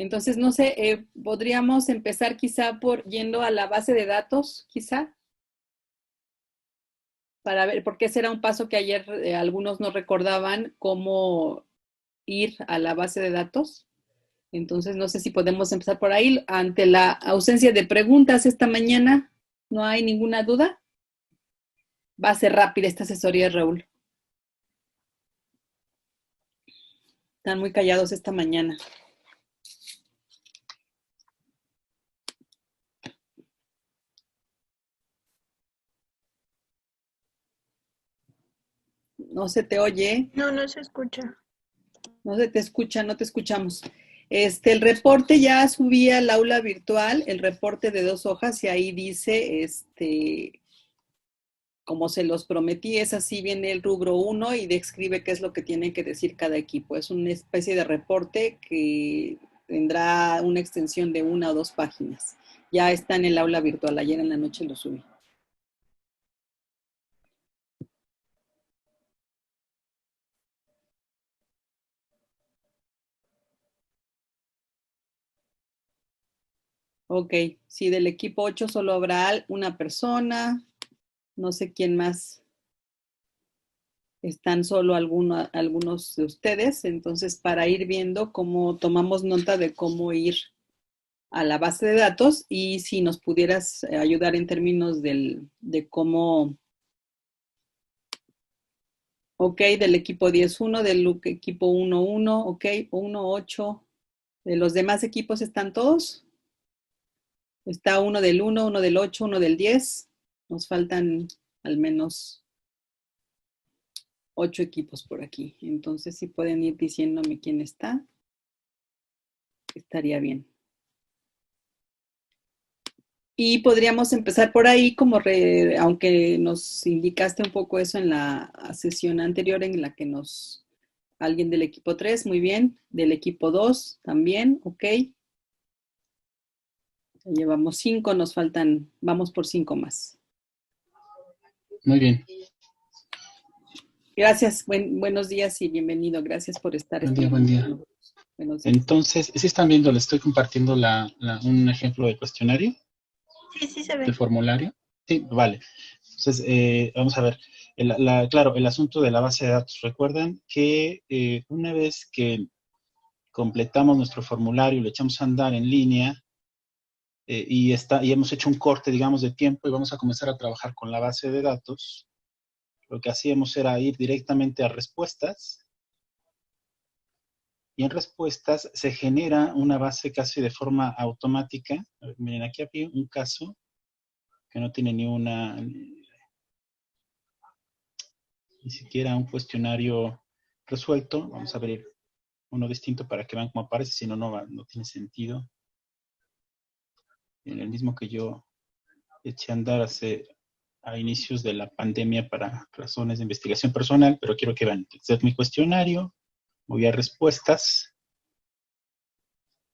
Entonces, no sé, podríamos empezar quizá por yendo a la base de datos, quizá, para ver, porque ese era un paso que ayer algunos no recordaban cómo ir a la base de datos. Entonces, no sé si podemos empezar por ahí. Ante la ausencia de preguntas esta mañana, ¿no hay ninguna duda? Va a ser rápida esta asesoría, Raúl. Están muy callados esta mañana. No se te oye. No, no se escucha. No se te escucha, no te escuchamos. El reporte ya subí al aula virtual, el reporte de 2 hojas, y ahí dice, como se los prometí, es así, viene el rubro 1 y describe qué es lo que tiene que decir cada equipo. Es una especie de reporte que tendrá una extensión de 1 o 2 páginas. Ya está en el aula virtual, ayer en la noche lo subí. Ok, sí, del equipo 8 solo habrá una persona, no sé quién más. Están solo algunos de ustedes, entonces para ir viendo cómo tomamos nota de cómo ir a la base de datos y si nos pudieras ayudar en términos de cómo, ok, del equipo 10.1, del equipo 1.1, ok, 1.8, de los demás equipos están todos. Está uno del 1, uno del 8, uno del 10. Nos faltan al menos 8 equipos por aquí. Entonces, si pueden ir diciéndome quién está, estaría bien. Y podríamos empezar por ahí, aunque nos indicaste un poco eso en la sesión anterior en la que alguien del equipo 3, muy bien, del equipo 2 también, ok. Ya llevamos 5, nos faltan, vamos por 5 más. Muy bien. Gracias, buenos días y bienvenido, gracias por estar. Buen día. Buenos días. Entonces, ¿sí están viendo? Les estoy compartiendo un ejemplo de cuestionario. Sí se ve. ¿De formulario? Sí, vale. Entonces, vamos a ver. Claro, el asunto de la base de datos. Recuerden que una vez que completamos nuestro formulario, lo echamos a andar en línea y hemos hecho un corte, digamos, de tiempo y vamos a comenzar a trabajar con la base de datos, lo que hacíamos era ir directamente a respuestas y en respuestas se genera una base casi de forma automática. A ver, miren, aquí hay un caso que no tiene ni siquiera un cuestionario resuelto. Vamos a abrir uno distinto para que vean cómo aparece, si no, no tiene sentido. En el mismo que yo eché a andar a inicios de la pandemia para razones de investigación personal, pero quiero que vean. Este es mi cuestionario, voy a respuestas.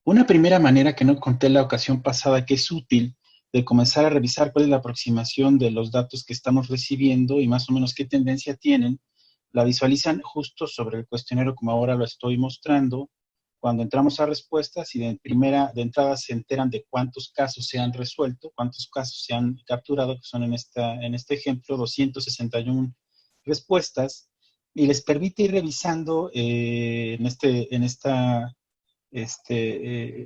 Una primera manera que no conté la ocasión pasada que es útil de comenzar a revisar cuál es la aproximación de los datos que estamos recibiendo y más o menos qué tendencia tienen, la visualizan justo sobre el cuestionario como ahora lo estoy mostrando. Cuando entramos a respuestas y de entrada se enteran de cuántos casos se han resuelto, cuántos casos se han capturado, que son en este ejemplo 261 respuestas, y les permite ir revisando en esta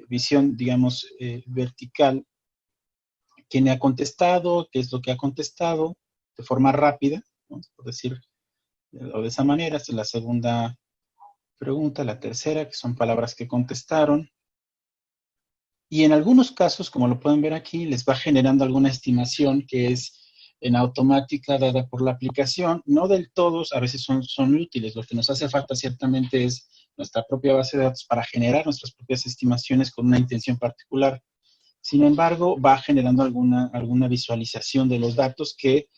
visión, digamos, vertical, quién ha contestado, qué es lo que ha contestado, de forma rápida, ¿no? Por decir, o de esa manera. Esta es la segunda pregunta, la tercera, que son palabras que contestaron. Y en algunos casos, como lo pueden ver aquí, les va generando alguna estimación que es en automática dada por la aplicación. No del todo, a veces son útiles. Lo que nos hace falta ciertamente es nuestra propia base de datos para generar nuestras propias estimaciones con una intención particular. Sin embargo, va generando alguna visualización de los datos que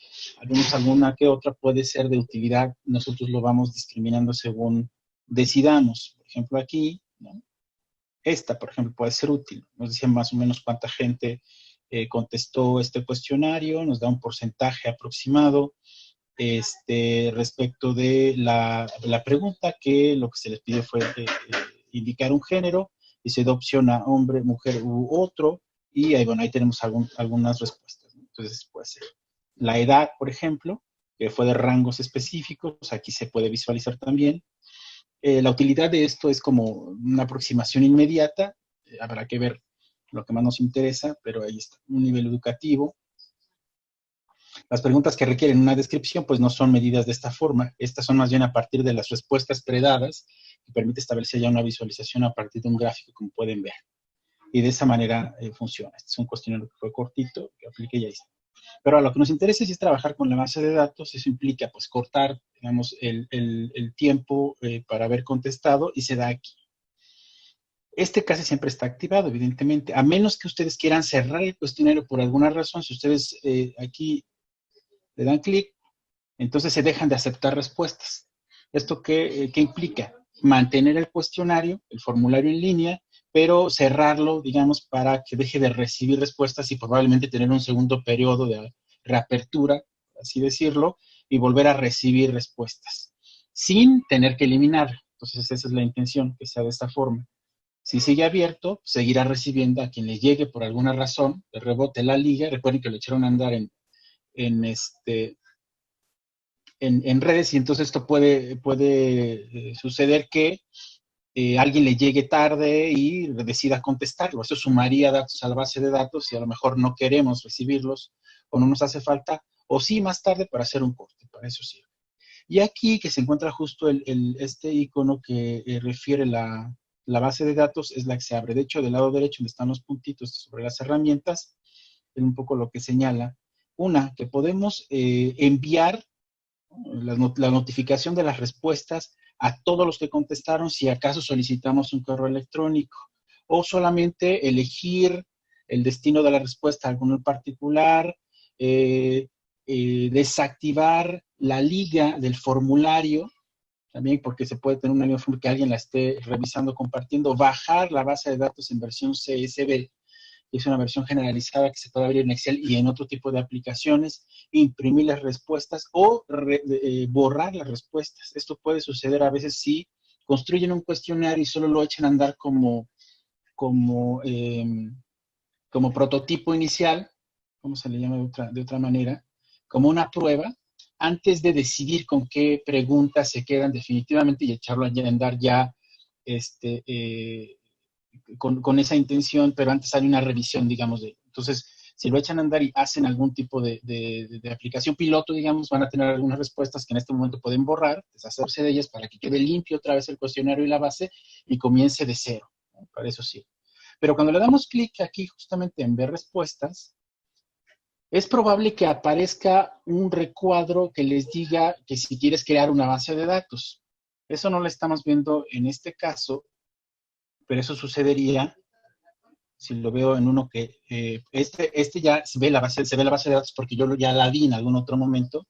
alguna que otra puede ser de utilidad. Nosotros lo vamos discriminando según decidamos. Por ejemplo, aquí, ¿no? Esta, por ejemplo, puede ser útil. Nos dice más o menos cuánta gente contestó este cuestionario, nos da un porcentaje aproximado respecto de la pregunta, que lo que se les pide fue indicar un género, y se da opción a hombre, mujer u otro, y ahí, bueno, ahí tenemos algunas respuestas, ¿no? Entonces puede ser la edad, por ejemplo, que fue de rangos específicos, aquí se puede visualizar también. La utilidad de esto es como una aproximación inmediata, habrá que ver lo que más nos interesa, pero ahí está, un nivel educativo. Las preguntas que requieren una descripción, pues no son medidas de esta forma, estas son más bien a partir de las respuestas predadas, que permite establecer ya una visualización a partir de un gráfico, como pueden ver. Y de esa manera funciona. Este es un cuestionario que fue cortito, que apliqué y ya hice. Pero a lo que nos interesa es trabajar con la base de datos. Eso implica, pues, cortar, digamos, el tiempo para haber contestado, y se da aquí. Este casi siempre está activado, evidentemente, a menos que ustedes quieran cerrar el cuestionario por alguna razón. Si ustedes aquí le dan clic, entonces se dejan de aceptar respuestas. ¿Esto qué implica? Mantener el cuestionario, el formulario en línea, pero cerrarlo, digamos, para que deje de recibir respuestas y probablemente tener un segundo periodo de reapertura, así decirlo, y volver a recibir respuestas, sin tener que eliminar. Entonces esa es la intención, que sea de esta forma. Si sigue abierto, seguirá recibiendo a quien le llegue por alguna razón, de rebote la liga. Recuerden que lo echaron a andar en redes, y entonces esto puede suceder que alguien le llegue tarde y decida contestarlo. Eso sumaría datos a la base de datos y a lo mejor no queremos recibirlos o no nos hace falta, o sí más tarde para hacer un corte, para eso sirve. Y aquí que se encuentra justo este icono que refiere la base de datos, es la que se abre. De hecho, del lado derecho, donde están los puntitos sobre las herramientas, es un poco lo que señala. Una, que podemos enviar la notificación de las respuestas a todos los que contestaron, si acaso solicitamos un correo electrónico, o solamente elegir el destino de la respuesta a alguno en particular, desactivar la liga del formulario, también porque se puede tener una liga que alguien la esté revisando, compartiendo, bajar la base de datos en versión CSV, que es una versión generalizada que se puede abrir en Excel y en otro tipo de aplicaciones, imprimir las respuestas o borrar las respuestas. Esto puede suceder a veces si construyen un cuestionario y solo lo echan a andar como prototipo inicial, ¿cómo se le llama de otra manera? Como una prueba, antes de decidir con qué preguntas se quedan definitivamente y echarlo a andar ya con esa intención, pero antes hay una revisión, digamos, entonces, si lo echan a andar y hacen algún tipo de aplicación piloto, digamos, van a tener algunas respuestas que en este momento pueden borrar, deshacerse de ellas para que quede limpio otra vez el cuestionario y la base y comience de cero, ¿no? Para eso sí. Pero cuando le damos clic aquí justamente en ver respuestas, es probable que aparezca un recuadro que les diga que si quieres crear una base de datos. Eso no lo estamos viendo en este caso, pero eso sucedería si lo veo en uno que este ya se ve la base de datos porque yo ya la vi en algún otro momento,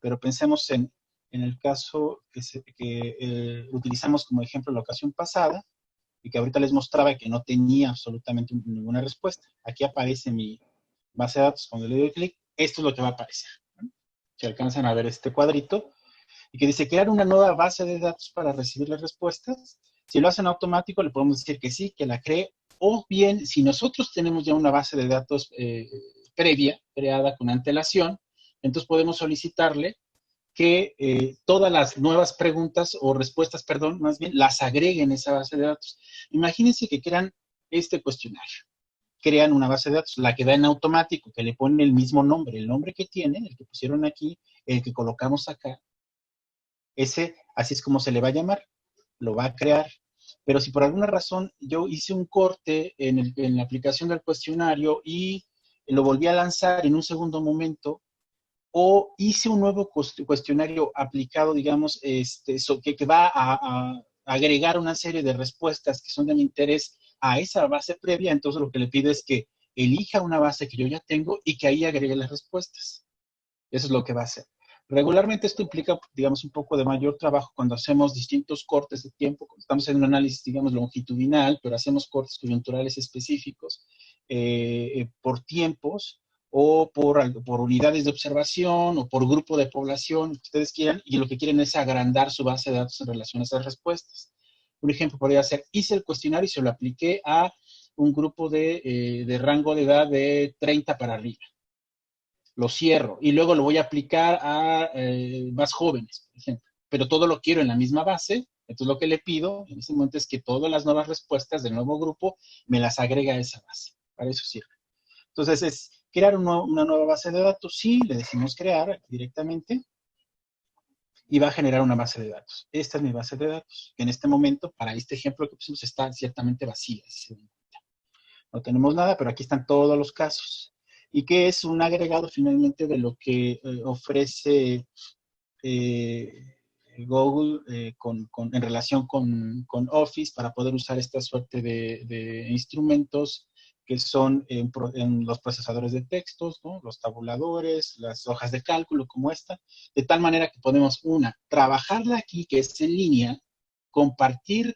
pero pensemos en el caso que utilizamos como ejemplo la ocasión pasada y que ahorita les mostraba que no tenía absolutamente ninguna respuesta. Aquí aparece mi base de datos. Cuando le doy clic, esto es lo que va a aparecer, ¿no? Si alcanzan a ver este cuadrito, y que dice crear una nueva base de datos para recibir las respuestas. Si lo hacen automático, le podemos decir que sí, que la cree, o bien, si nosotros tenemos ya una base de datos creada con antelación, entonces podemos solicitarle que todas las nuevas preguntas o respuestas, perdón, más bien, las agreguen a esa base de datos. Imagínense que crean este cuestionario. Crean una base de datos, la que da en automático, que le ponen el mismo nombre, el nombre que tienen, el que pusieron aquí, el que colocamos acá. Ese, así es como se le va a llamar, lo va a crear. Pero si por alguna razón yo hice un corte en la aplicación del cuestionario y lo volví a lanzar en un segundo momento, o hice un nuevo cuestionario aplicado, digamos, que va a agregar una serie de respuestas que son de mi interés a esa base previa, entonces lo que le pido es que elija una base que yo ya tengo y que ahí agregue las respuestas. Eso es lo que va a hacer. Regularmente esto implica, digamos, un poco de mayor trabajo cuando hacemos distintos cortes de tiempo, cuando estamos en un análisis, digamos, longitudinal, pero hacemos cortes coyunturales específicos por tiempos o por unidades de observación o por grupo de población, que ustedes quieran, y lo que quieren es agrandar su base de datos en relación a esas respuestas. Un ejemplo podría ser, hice el cuestionario y se lo apliqué a un grupo de rango de edad de 30 para arriba. Lo cierro y luego lo voy a aplicar a más jóvenes, por ejemplo. Pero todo lo quiero en la misma base. Entonces lo que le pido en ese momento es que todas las nuevas respuestas del nuevo grupo me las agrega a esa base. Para eso sirve. Entonces es crear una nueva base de datos. Sí, le decimos crear directamente y va a generar una base de datos. Esta es mi base de datos, que en este momento, para este ejemplo que pusimos, está ciertamente vacía. No tenemos nada, pero aquí están todos los casos. Y que es un agregado finalmente de lo que ofrece Google en relación con Office para poder usar esta suerte de instrumentos que son en los procesadores de textos, ¿no? Los tabuladores, las hojas de cálculo como esta, de tal manera que podemos, trabajarla aquí, que es en línea, compartir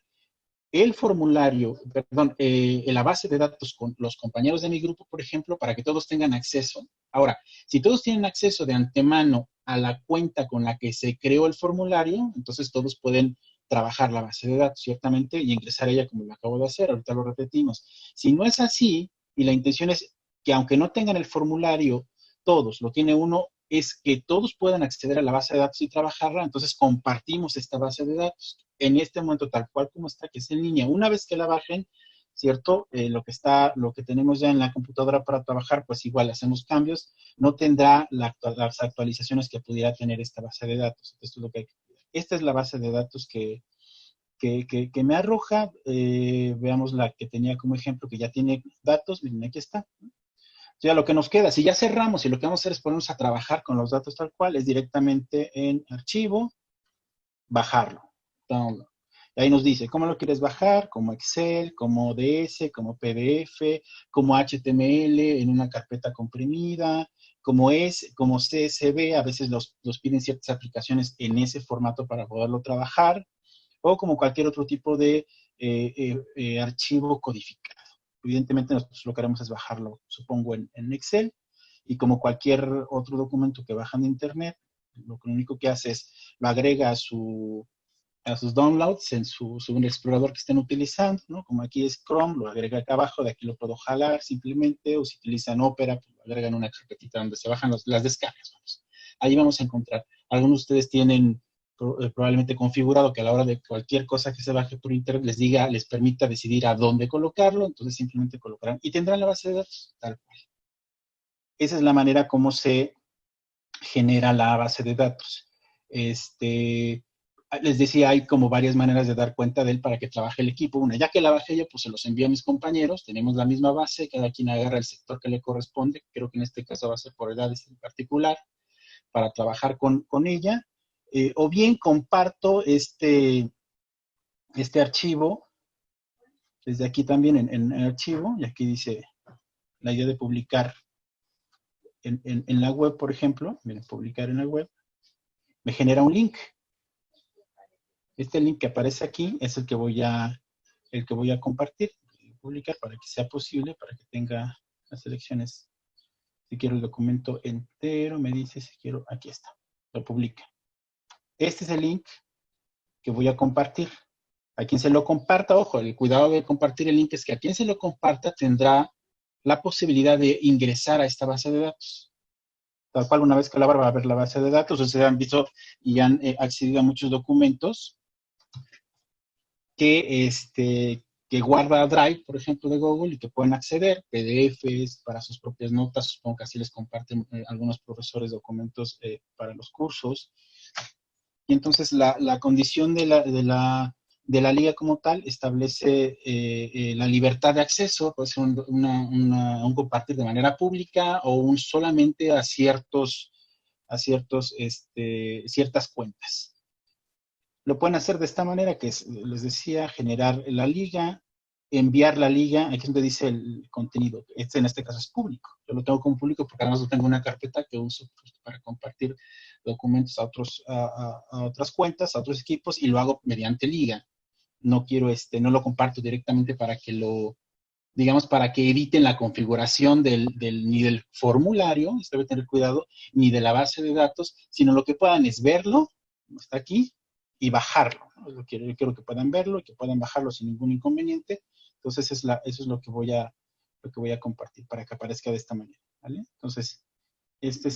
el formulario, perdón, la base de datos con los compañeros de mi grupo, por ejemplo, para que todos tengan acceso. Ahora, si todos tienen acceso de antemano a la cuenta con la que se creó el formulario, entonces todos pueden trabajar la base de datos, ciertamente, y ingresar a ella como lo acabo de hacer, ahorita lo repetimos. Si no es así, y la intención es que aunque no tengan el formulario, todos, lo tiene uno, es que todos puedan acceder a la base de datos y trabajarla, entonces compartimos esta base de datos en este momento tal cual como está, que es en línea. Una vez que la bajen, ¿cierto? Lo que tenemos ya en la computadora para trabajar, pues igual hacemos cambios, no tendrá las actualizaciones que pudiera tener esta base de datos. Esto es lo que esta es la base de datos que me arroja. Veamos la que tenía como ejemplo, que ya tiene datos. Miren, aquí está. Ya lo que nos queda, si ya cerramos y lo que vamos a hacer es ponernos a trabajar con los datos tal cual, es directamente en archivo, bajarlo, download. Y ahí nos dice cómo lo quieres bajar, como Excel, como ODS, como PDF, como HTML en una carpeta comprimida, como CSV, a veces los piden ciertas aplicaciones en ese formato para poderlo trabajar, o como cualquier otro tipo de archivo codificado. Evidentemente nosotros lo que haremos es bajarlo, supongo, en Excel, y como cualquier otro documento que bajan de internet, lo único que hace es lo agrega a sus downloads en un explorador que estén utilizando, ¿no? Como aquí es Chrome, lo agrega acá abajo, de aquí lo puedo jalar simplemente, o si utilizan Opera, pues lo agregan una carpetita donde se bajan las descargas. Vamos. Ahí vamos a encontrar. Algunos de ustedes tienen probablemente configurado que a la hora de cualquier cosa que se baje por internet les permita decidir a dónde colocarlo, entonces simplemente colocarán y tendrán la base de datos tal cual. Esa es la manera como se genera la base de datos. Les decía, hay como varias maneras de dar cuenta de él para que trabaje el equipo. Una, ya que la bajé yo, pues se los envío a mis compañeros, tenemos la misma base, cada quien agarra el sector que le corresponde, creo que en este caso va a ser por edades en particular, para trabajar con ella. O bien comparto este archivo, desde aquí también en archivo, y aquí dice la idea de publicar en la web, por ejemplo, miren, publicar en la web, me genera un link. Este link que aparece aquí es el que voy a compartir, publicar para que sea posible, para que tenga las selecciones. Si quiero el documento entero, me dice si quiero, aquí está, lo publica. Este es el link que voy a compartir. A quien se lo comparta, ojo, el cuidado de compartir el link es que a quien se lo comparta tendrá la posibilidad de ingresar a esta base de datos. Tal cual, una vez que la abra va a ver la base de datos, ustedes han visto y han accedido a muchos documentos que guarda Drive, por ejemplo, de Google, y que pueden acceder, PDFs para sus propias notas, supongo que así les comparten algunos profesores documentos para los cursos. Y entonces la condición de la liga como tal establece la libertad de acceso, puede ser un compartir de manera pública o solamente a ciertas cuentas. Lo pueden hacer de esta manera, que es, les decía, generar la liga, enviar la liga, aquí es donde dice el contenido. En este caso es público. Yo lo tengo como público porque además yo tengo una carpeta que uso para compartir documentos a otras cuentas, a otros equipos, y lo hago mediante liga. No quiero, no lo comparto directamente para que para que eviten la configuración ni del formulario, esto debe tener cuidado, ni de la base de datos, sino lo que puedan es verlo, como está aquí, y bajarlo. ¿no? Yo quiero que puedan verlo y que puedan bajarlo sin ningún inconveniente. Entonces, eso es lo que voy a compartir para que aparezca de esta manera, ¿vale? Entonces, este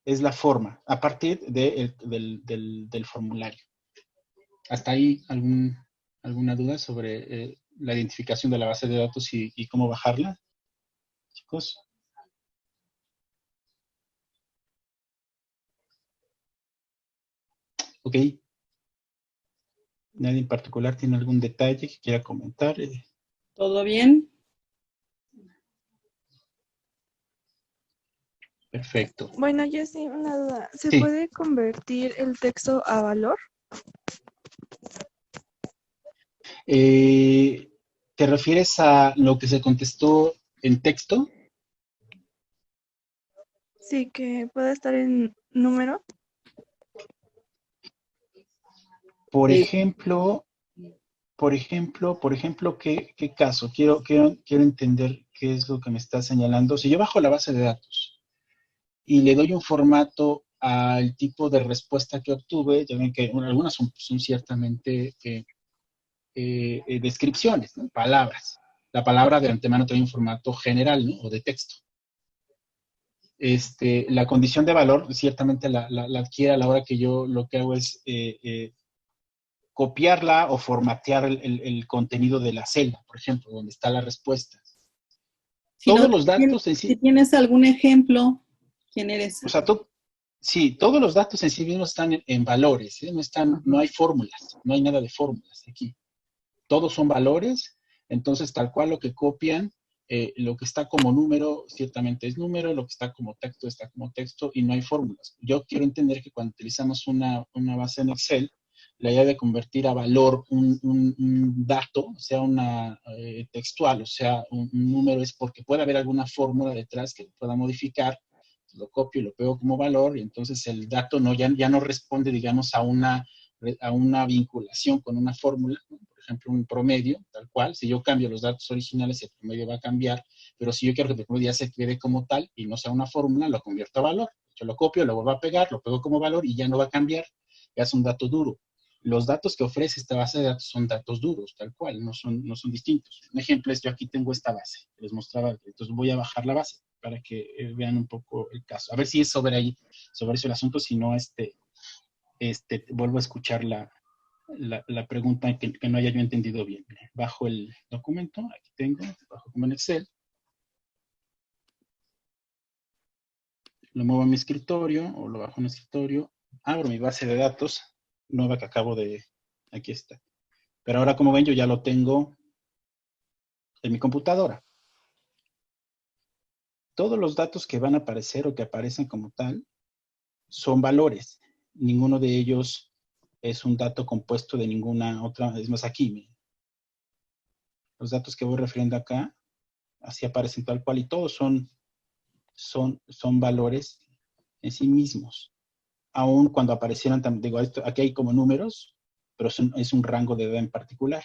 es la forma, a partir del formulario. ¿Hasta ahí alguna duda sobre la identificación de la base de datos y cómo bajarla, chicos? Ok. ¿Nadie en particular tiene algún detalle que quiera comentar? ¿Todo bien? Perfecto. Bueno, yo sí, una duda. ¿Se Sí. puede convertir el texto a valor? ¿Te refieres a lo que se contestó en texto? Sí, que puede estar en número. Por Sí. ejemplo, ¿qué caso? Quiero entender qué es lo que me está señalando. Si yo bajo la base de datos y le doy un formato al tipo de respuesta que obtuve, ya ven que algunas son ciertamente descripciones, ¿no? Palabras. La palabra de antemano tiene un formato general, ¿no? O de texto. La condición de valor ciertamente la adquiere a la hora que yo lo que hago es copiarla o formatear el contenido de la celda, por ejemplo, donde está la respuesta. Si no, Todos los datos en si sí, tienes algún ejemplo, ¿quién eres? o sea, sí, todos los datos en sí mismos están en valores, ¿eh? No hay fórmulas, no hay nada de fórmulas aquí. Todos son valores, entonces tal cual lo que copian, lo que está como número, ciertamente es número, lo que está como texto, está como texto, y no hay fórmulas. Yo quiero entender que cuando utilizamos una base en Excel, la idea de convertir a valor un dato, sea una textual, o sea, un número, es porque puede haber alguna fórmula detrás que pueda modificar, lo copio y lo pego como valor, y entonces el dato ya no responde, digamos, a una vinculación con una fórmula, ¿no? Por ejemplo, un promedio, tal cual. Si yo cambio los datos originales, el promedio va a cambiar, pero si yo quiero que el promedio ya se quede como tal y no sea una fórmula, lo convierto a valor. Yo lo copio, lo vuelvo a pegar, lo pego como valor y ya no va a cambiar, ya es un dato duro. Los datos que ofrece esta base de datos son datos duros, tal cual, no son distintos. Un ejemplo es, yo aquí tengo esta base, les mostraba, entonces voy a bajar la base para que vean un poco el caso. A ver si es sobre eso el asunto, si no, vuelvo a escuchar la pregunta que no haya yo entendido bien. Bajo el documento, aquí tengo, bajo como en Excel, lo muevo a mi escritorio o lo bajo en el escritorio, abro mi base de datos nueva que aquí está. Pero ahora, como ven, yo ya lo tengo en mi computadora. Todos los datos que van a aparecer o que aparecen como tal son valores. Ninguno de ellos es un dato compuesto de ninguna otra. Es más, aquí, los datos que voy refiriendo acá, así aparecen tal cual y todos son valores en sí mismos. Aún cuando aparecieran, digo, aquí hay como números, pero es un rango de edad en particular.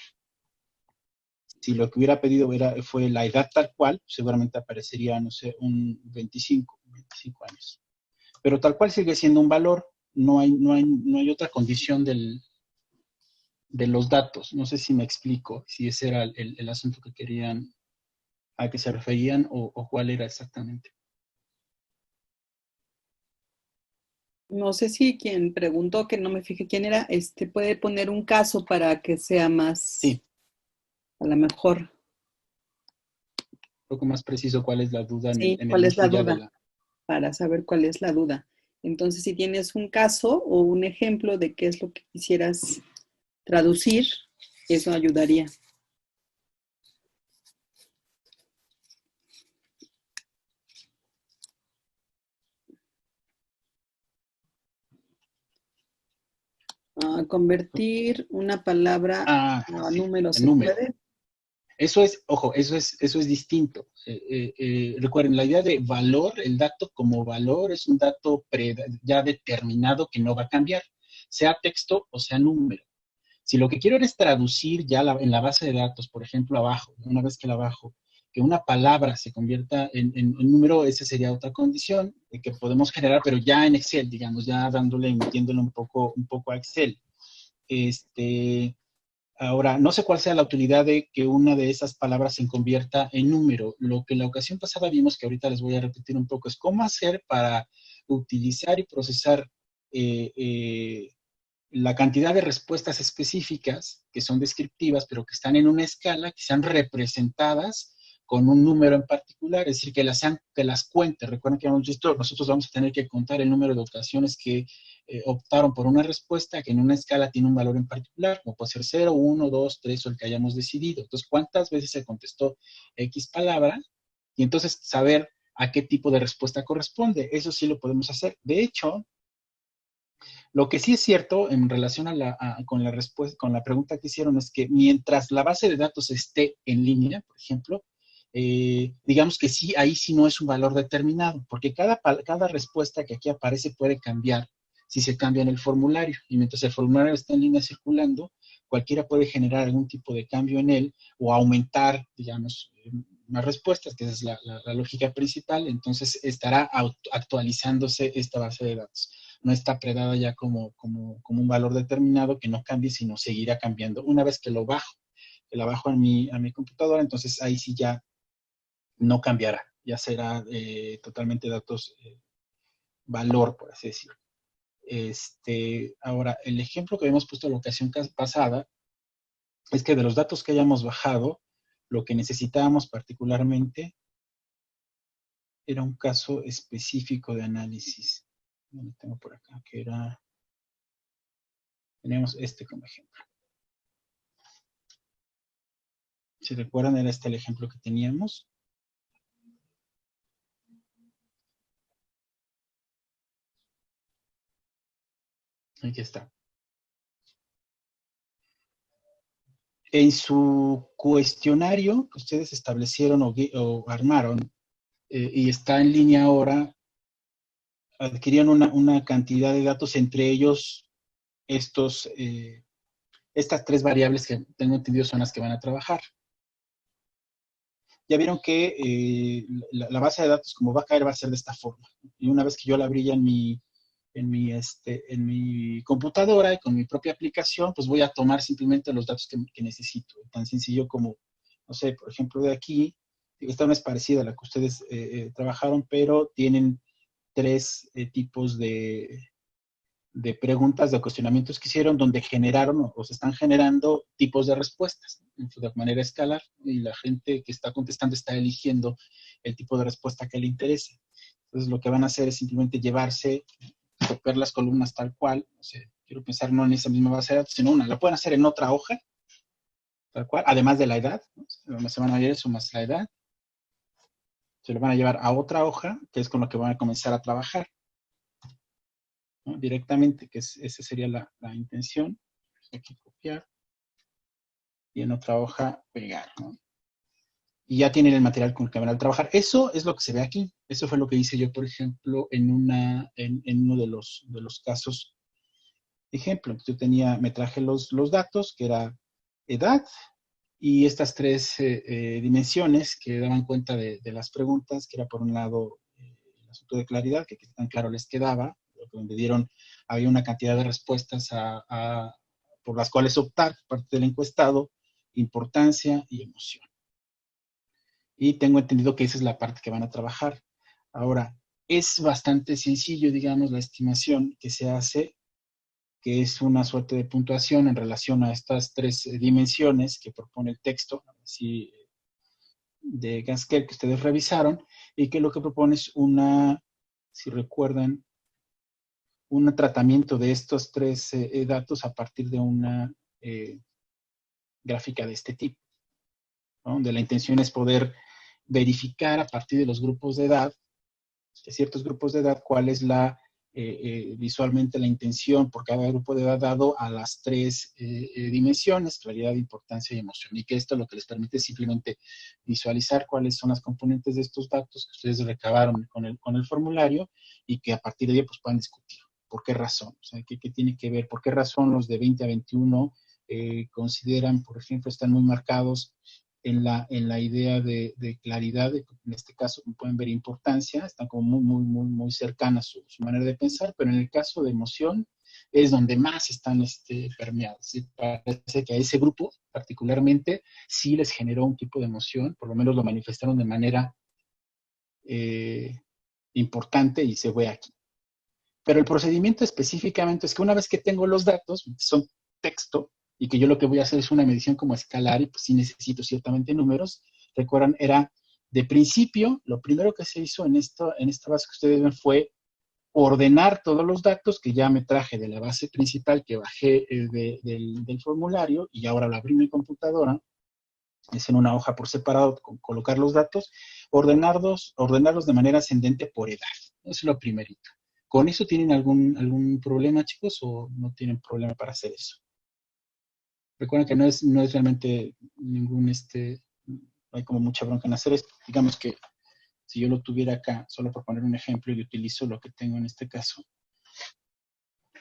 Si lo que hubiera pedido fue la edad tal cual, seguramente aparecería, no sé, un 25 años. Pero tal cual sigue siendo un valor, no hay otra condición de los datos. No sé si me explico, si ese era el asunto que querían, a que se referían o cuál era exactamente. No sé si quien preguntó, que no me fijé quién era, puede poner un caso para que sea más, Sí, a lo mejor, un poco más preciso cuál es la duda en el, sí, en el cuál es uso la ya de duda, la... para saber cuál es la duda. Entonces, si tienes un caso o un ejemplo de qué es lo que quisieras traducir, eso ayudaría. Convertir una palabra a Sí, número, el ¿se número. puede? Eso es, ojo, eso es distinto. Recuerden, la idea de valor, el dato como valor es un dato ya determinado que no va a cambiar, sea texto o sea número. Si lo que quiero es traducir ya en la base de datos, por ejemplo, abajo, una vez que la bajo, que una palabra se convierta en número, esa sería otra condición que podemos generar, pero ya en Excel, digamos, ya dándole y metiéndole un poco a Excel. Ahora, no sé cuál sea la utilidad de que una de esas palabras se convierta en número. Lo que en la ocasión pasada vimos, que ahorita les voy a repetir un poco, es cómo hacer para utilizar y procesar la cantidad de respuestas específicas que son descriptivas, pero que están en una escala, que sean representadas con un número en particular, es decir, que las cuente. Recuerden que hemos visto, nosotros vamos a tener que contar el número de ocasiones que optaron por una respuesta que en una escala tiene un valor en particular, como puede ser 0, 1, 2, 3 o el que hayamos decidido. Entonces, ¿cuántas veces se contestó X palabra? Y entonces saber a qué tipo de respuesta corresponde. Eso sí lo podemos hacer. De hecho, lo que sí es cierto en relación con la respuesta, con la pregunta que hicieron es que mientras la base de datos esté en línea, por ejemplo, digamos que sí, ahí sí no es un valor determinado, porque cada respuesta que aquí aparece puede cambiar si se cambia en el formulario. Y mientras el formulario está en línea circulando, cualquiera puede generar algún tipo de cambio en él o aumentar, digamos, más respuestas, que esa es la lógica principal. Entonces estará actualizándose esta base de datos. No está predada ya como un valor determinado que no cambie, sino seguirá cambiando. Una vez que que la bajo a mi computadora, entonces ahí sí ya no cambiará, ya será totalmente datos valor, por así decirlo. Ahora, el ejemplo que habíamos puesto en la ocasión pasada es que de los datos que hayamos bajado, lo que necesitábamos particularmente era un caso específico de análisis. Lo tengo por acá, que era, teníamos este como ejemplo. Si recuerdan, era este el ejemplo que teníamos. Aquí está. En su cuestionario que ustedes establecieron o armaron, y está en línea ahora, adquirían una cantidad de datos, entre ellos estas tres variables que tengo entendido son las que van a trabajar. Ya vieron que la base de datos, como va a caer, va a ser de esta forma. Y una vez que yo la abrí ya en mi computadora y con mi propia aplicación, pues voy a tomar simplemente los datos que necesito. Tan sencillo como, no sé, por ejemplo, de aquí, esta no es parecida a la que ustedes trabajaron, pero tienen tres tipos de preguntas, de cuestionamientos que hicieron, donde generaron o se están generando tipos de respuestas de manera escalar, y la gente que está contestando está eligiendo el tipo de respuesta que le interese. Entonces, lo que van a hacer es simplemente llevarse, copiar las columnas tal cual, o sea, quiero pensar no en esa misma base de datos, sino una, la pueden hacer en otra hoja, tal cual, además de la edad, ¿no? Se van a ver eso más la edad, se lo van a llevar a otra hoja, que es con lo que van a comenzar a trabajar, ¿no? Directamente, que esa sería la intención. Aquí copiar y en otra hoja pegar, ¿no? Y ya tienen el material con el que van a trabajar. Eso es lo que se ve aquí. Eso fue lo que hice yo, por ejemplo, en uno de los casos. Ejemplo, yo me traje los datos, que era edad, y estas tres dimensiones que daban cuenta de las preguntas, que era por un lado el asunto de claridad, que tan claro les quedaba, donde había una cantidad de respuestas por las cuales optar, parte del encuestado, importancia y emoción. Y tengo entendido que esa es la parte que van a trabajar. Ahora, es bastante sencillo, digamos, la estimación que se hace, que es una suerte de puntuación en relación a estas tres dimensiones que propone el texto, así de Gaskell que ustedes revisaron, y que lo que propone es si recuerdan, un tratamiento de estos tres datos a partir de una gráfica de este tipo, ¿no? Donde la intención es poder verificar a partir de los grupos de edad, de ciertos grupos de edad, cuál es visualmente la intención por cada grupo de edad dado a las tres dimensiones, claridad, importancia y emoción. Y que esto lo que les permite es simplemente visualizar cuáles son las componentes de estos datos que ustedes recabaron con el formulario, y que a partir de ello pues, puedan discutir. ¿Por qué razón? O sea, ¿qué tiene que ver? ¿Por qué razón los de 20 a 21 consideran, por ejemplo, están muy marcados en la idea de claridad, en este caso, como pueden ver, importancia, están como muy cercanas su manera de pensar, pero en el caso de emoción es donde más están permeados. ¿Sí? Parece que a ese grupo, particularmente, sí les generó un tipo de emoción, por lo menos lo manifestaron de manera importante y se ve aquí. Pero el procedimiento específicamente es que una vez que tengo los datos, son texto, y que yo lo que voy a hacer es una medición como escalar, y pues sí necesito ciertamente números. Recuerdan, era de principio, lo primero que se hizo en esta base que ustedes ven fue ordenar todos los datos que ya me traje de la base principal que bajé del formulario, y ahora la abrí en mi computadora, es en una hoja por separado, colocar los datos, ordenarlos de manera ascendente por edad. Eso es lo primerito. ¿Con eso tienen algún problema, chicos, o no tienen problema para hacer eso? Recuerden que no es realmente ningún, no hay como mucha bronca en hacer esto. Digamos que si yo lo tuviera acá, solo por poner un ejemplo, y utilizo lo que tengo en este caso,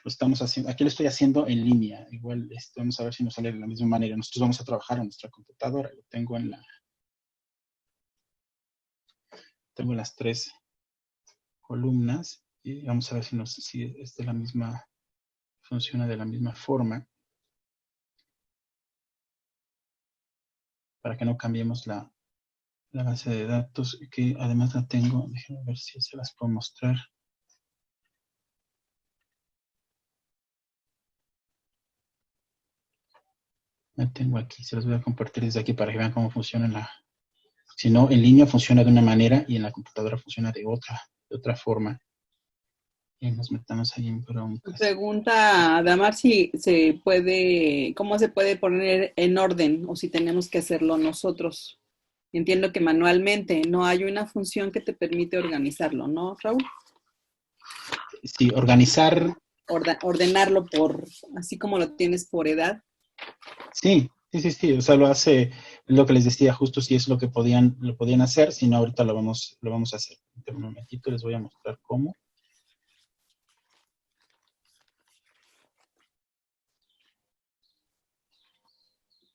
lo estamos haciendo, aquí lo estoy haciendo en línea. Igual vamos a ver si nos sale de la misma manera. Nosotros vamos a trabajar en nuestra computadora, lo tengo tengo las 3 columnas, y vamos a ver si es de la misma, funciona de la misma forma, para que no cambiemos la base de datos, que además la tengo. Déjenme ver si se las puedo mostrar. La tengo aquí, se las voy a compartir desde aquí para que vean cómo funciona si no, en línea funciona de una manera y en la computadora funciona de otra forma. Y nos metamos ahí en broncas. Pregunta Damar si cómo se puede poner en orden o si tenemos que hacerlo nosotros. Entiendo que manualmente no hay una función que te permite organizarlo, ¿no, Raúl? Sí, organizar. Ordenarlo así como lo tienes por edad. Sí. O sea, lo hace, lo que les decía, justo si es lo que lo podían hacer, si no, ahorita lo vamos a hacer. Un momentito, les voy a mostrar cómo.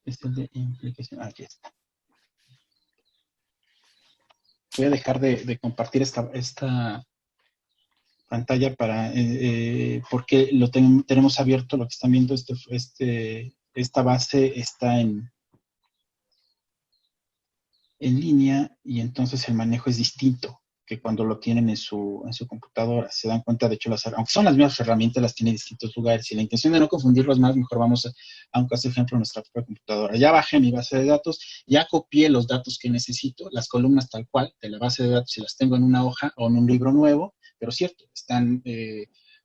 Este es el de implicación. Aquí está. Voy a dejar de compartir esta pantalla porque tenemos abierto lo que están viendo. Esta base está en línea, y entonces el manejo es distinto que cuando lo tienen en su computadora. Se dan cuenta, de hecho, aunque son las mismas herramientas, las tiene en distintos lugares, y la intención de no confundirlos más, mejor vamos aunque hace ejemplo, nuestra propia computadora. Ya bajé mi base de datos, ya copié los datos que necesito, las columnas tal cual de la base de datos, si las tengo en una hoja o en un libro nuevo, pero cierto, están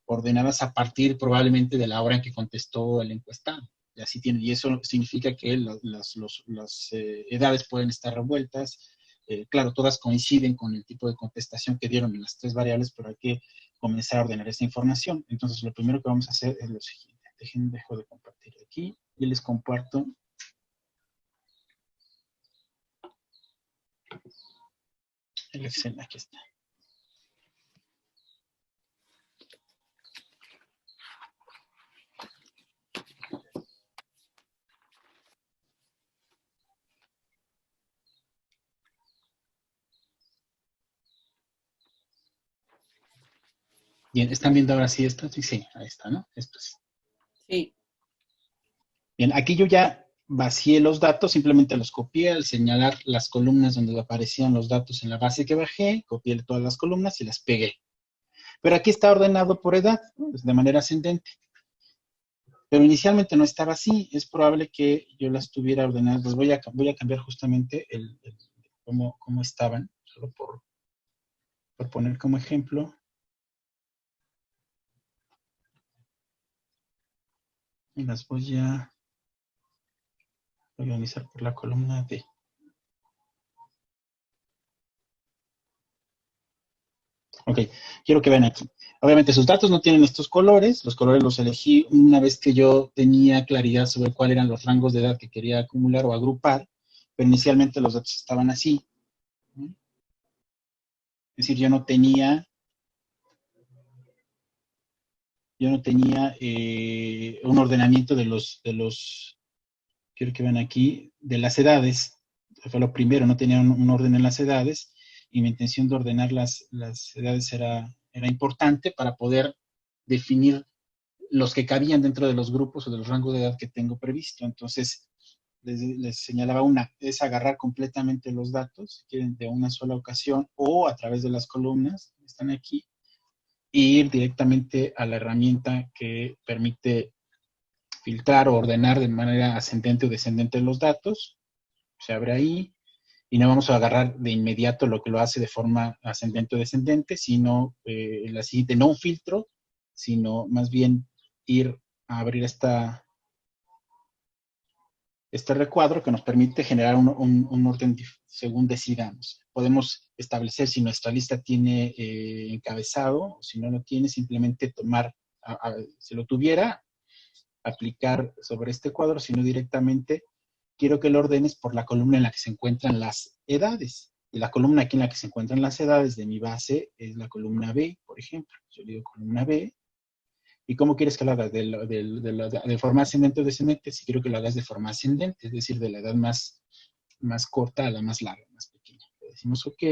ordenadas a partir probablemente de la hora en que contestó el encuestado. Y eso significa que las edades pueden estar revueltas. Claro, todas coinciden con el tipo de contestación que dieron en las 3 variables, pero hay que comenzar a ordenar esa información. Entonces, lo primero que vamos a hacer es lo siguiente. Dejo de compartir aquí y les comparto el Excel. Aquí está. Bien, ¿están viendo ahora sí esto? Sí, ahí está, ¿no? Esto sí. Sí. Bien, aquí yo ya vacié los datos, simplemente los copié al señalar las columnas donde aparecían los datos en la base que bajé, copié todas las columnas y las pegué. Pero aquí está ordenado por edad, ¿no? De manera ascendente. Pero inicialmente no estaba así. Es probable que yo las tuviera ordenadas. Voy a cambiar justamente cómo estaban, solo por poner como ejemplo. Y las voy a organizar por la columna D. Ok, quiero que vean aquí. Obviamente sus datos no tienen estos colores. Los colores los elegí una vez que yo tenía claridad sobre cuáles eran los rangos de edad que quería acumular o agrupar. Pero inicialmente los datos estaban así. Es decir, yo no tenía un ordenamiento quiero que vean aquí, de las edades. fue lo primero, no tenía un orden en las edades, y mi intención de ordenar las edades era importante para poder definir los que cabían dentro de los grupos o de los rangos de edad que tengo previsto. Entonces, les señalaba una, es agarrar completamente los datos, si quieren, de una sola ocasión, o a través de las columnas, que están aquí, e ir directamente a la herramienta que permite filtrar o ordenar de manera ascendente o descendente los datos. Se abre ahí, y no vamos a agarrar de inmediato lo que lo hace de forma ascendente o descendente, sino la siguiente, no un filtro, sino más bien ir a abrir este recuadro que nos permite generar un orden según decidamos. Podemos establecer si nuestra lista tiene encabezado, o si no lo tiene, simplemente tomar, si lo tuviera, aplicar sobre este cuadro, sino directamente quiero que lo ordenes por la columna en la que se encuentran las edades. Y la columna aquí en la que se encuentran las edades de mi base es la columna B, por ejemplo. Yo le digo columna B. ¿Y cómo quieres que lo hagas? ¿De forma ascendente o descendente? Si quiero que lo hagas de forma ascendente, es decir, de la edad más corta a la más larga, más pequeña. Le decimos OK,